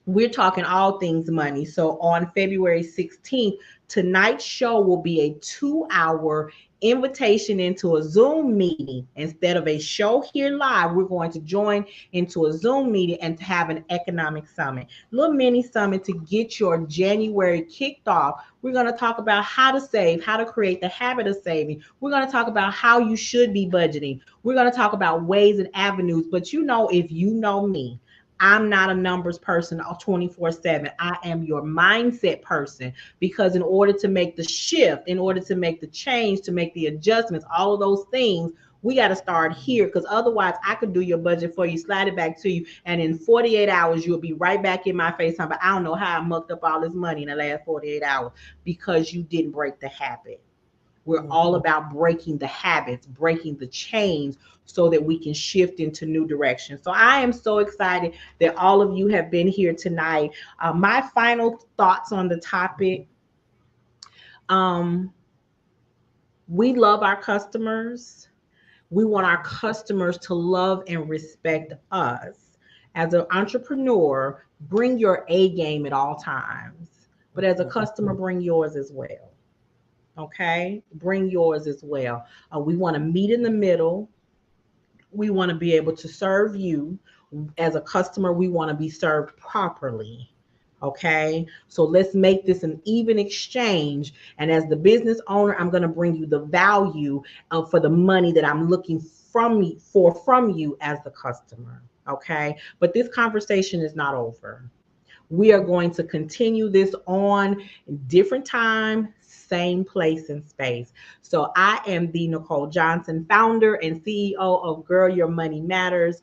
Speaker 1: we're talking all things money. So on February 16th, tonight's show will be a 2-hour invitation into a Zoom meeting. Instead of a show here live, we're going to join into a Zoom meeting and to have an economic summit, little mini summit to get your January kicked off. We're going to talk about how to save, how to create the habit of saving. We're going to talk about how you should be budgeting. We're going to talk about ways and avenues. But you know, if you know me, I'm not a numbers person 24/7. I am your mindset person, because in order to make the shift, in order to make the change, to make the adjustments, all of those things, we got to start here, because otherwise I could do your budget for you, slide it back to you, and in 48 hours you'll be right back in my face talking about, I don't know how I mucked up all this money in the last 48 hours, because you didn't break the habit. We're all about breaking the habits, breaking the chains, so that we can shift into new directions. So I am so excited that all of you have been here tonight. My final thoughts on the topic. We love our customers. We want our customers to love and respect us. As an entrepreneur, bring your A game at all times. But as a customer, bring yours as well. Okay, bring yours as well. We want to meet in the middle. We want to be able to serve you. As a customer, we want to be served properly. Okay, so let's make this an even exchange. And as the business owner, I'm going to bring you the value for the money that I'm looking from you as the customer. Okay, but this conversation is not over. We are going to continue this on different time, same place and space. So I am the Nicole Johnson, founder and CEO of Girl Your Money Matters,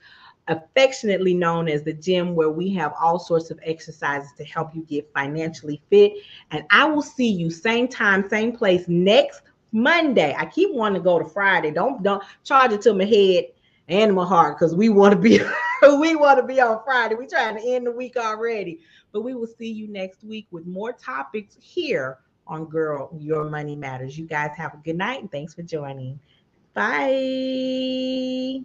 Speaker 1: affectionately known as the gym, where we have all sorts of exercises to help you get financially fit. And I will see you same time, same place next Monday. I keep wanting to go to Friday. Don't charge it to my head and my heart, because we want to be we want to be on Friday. We're trying to end the week already. But we will see you next week with more topics here on Girl Your Money Matters. You guys have a good night, and thanks for joining. Bye.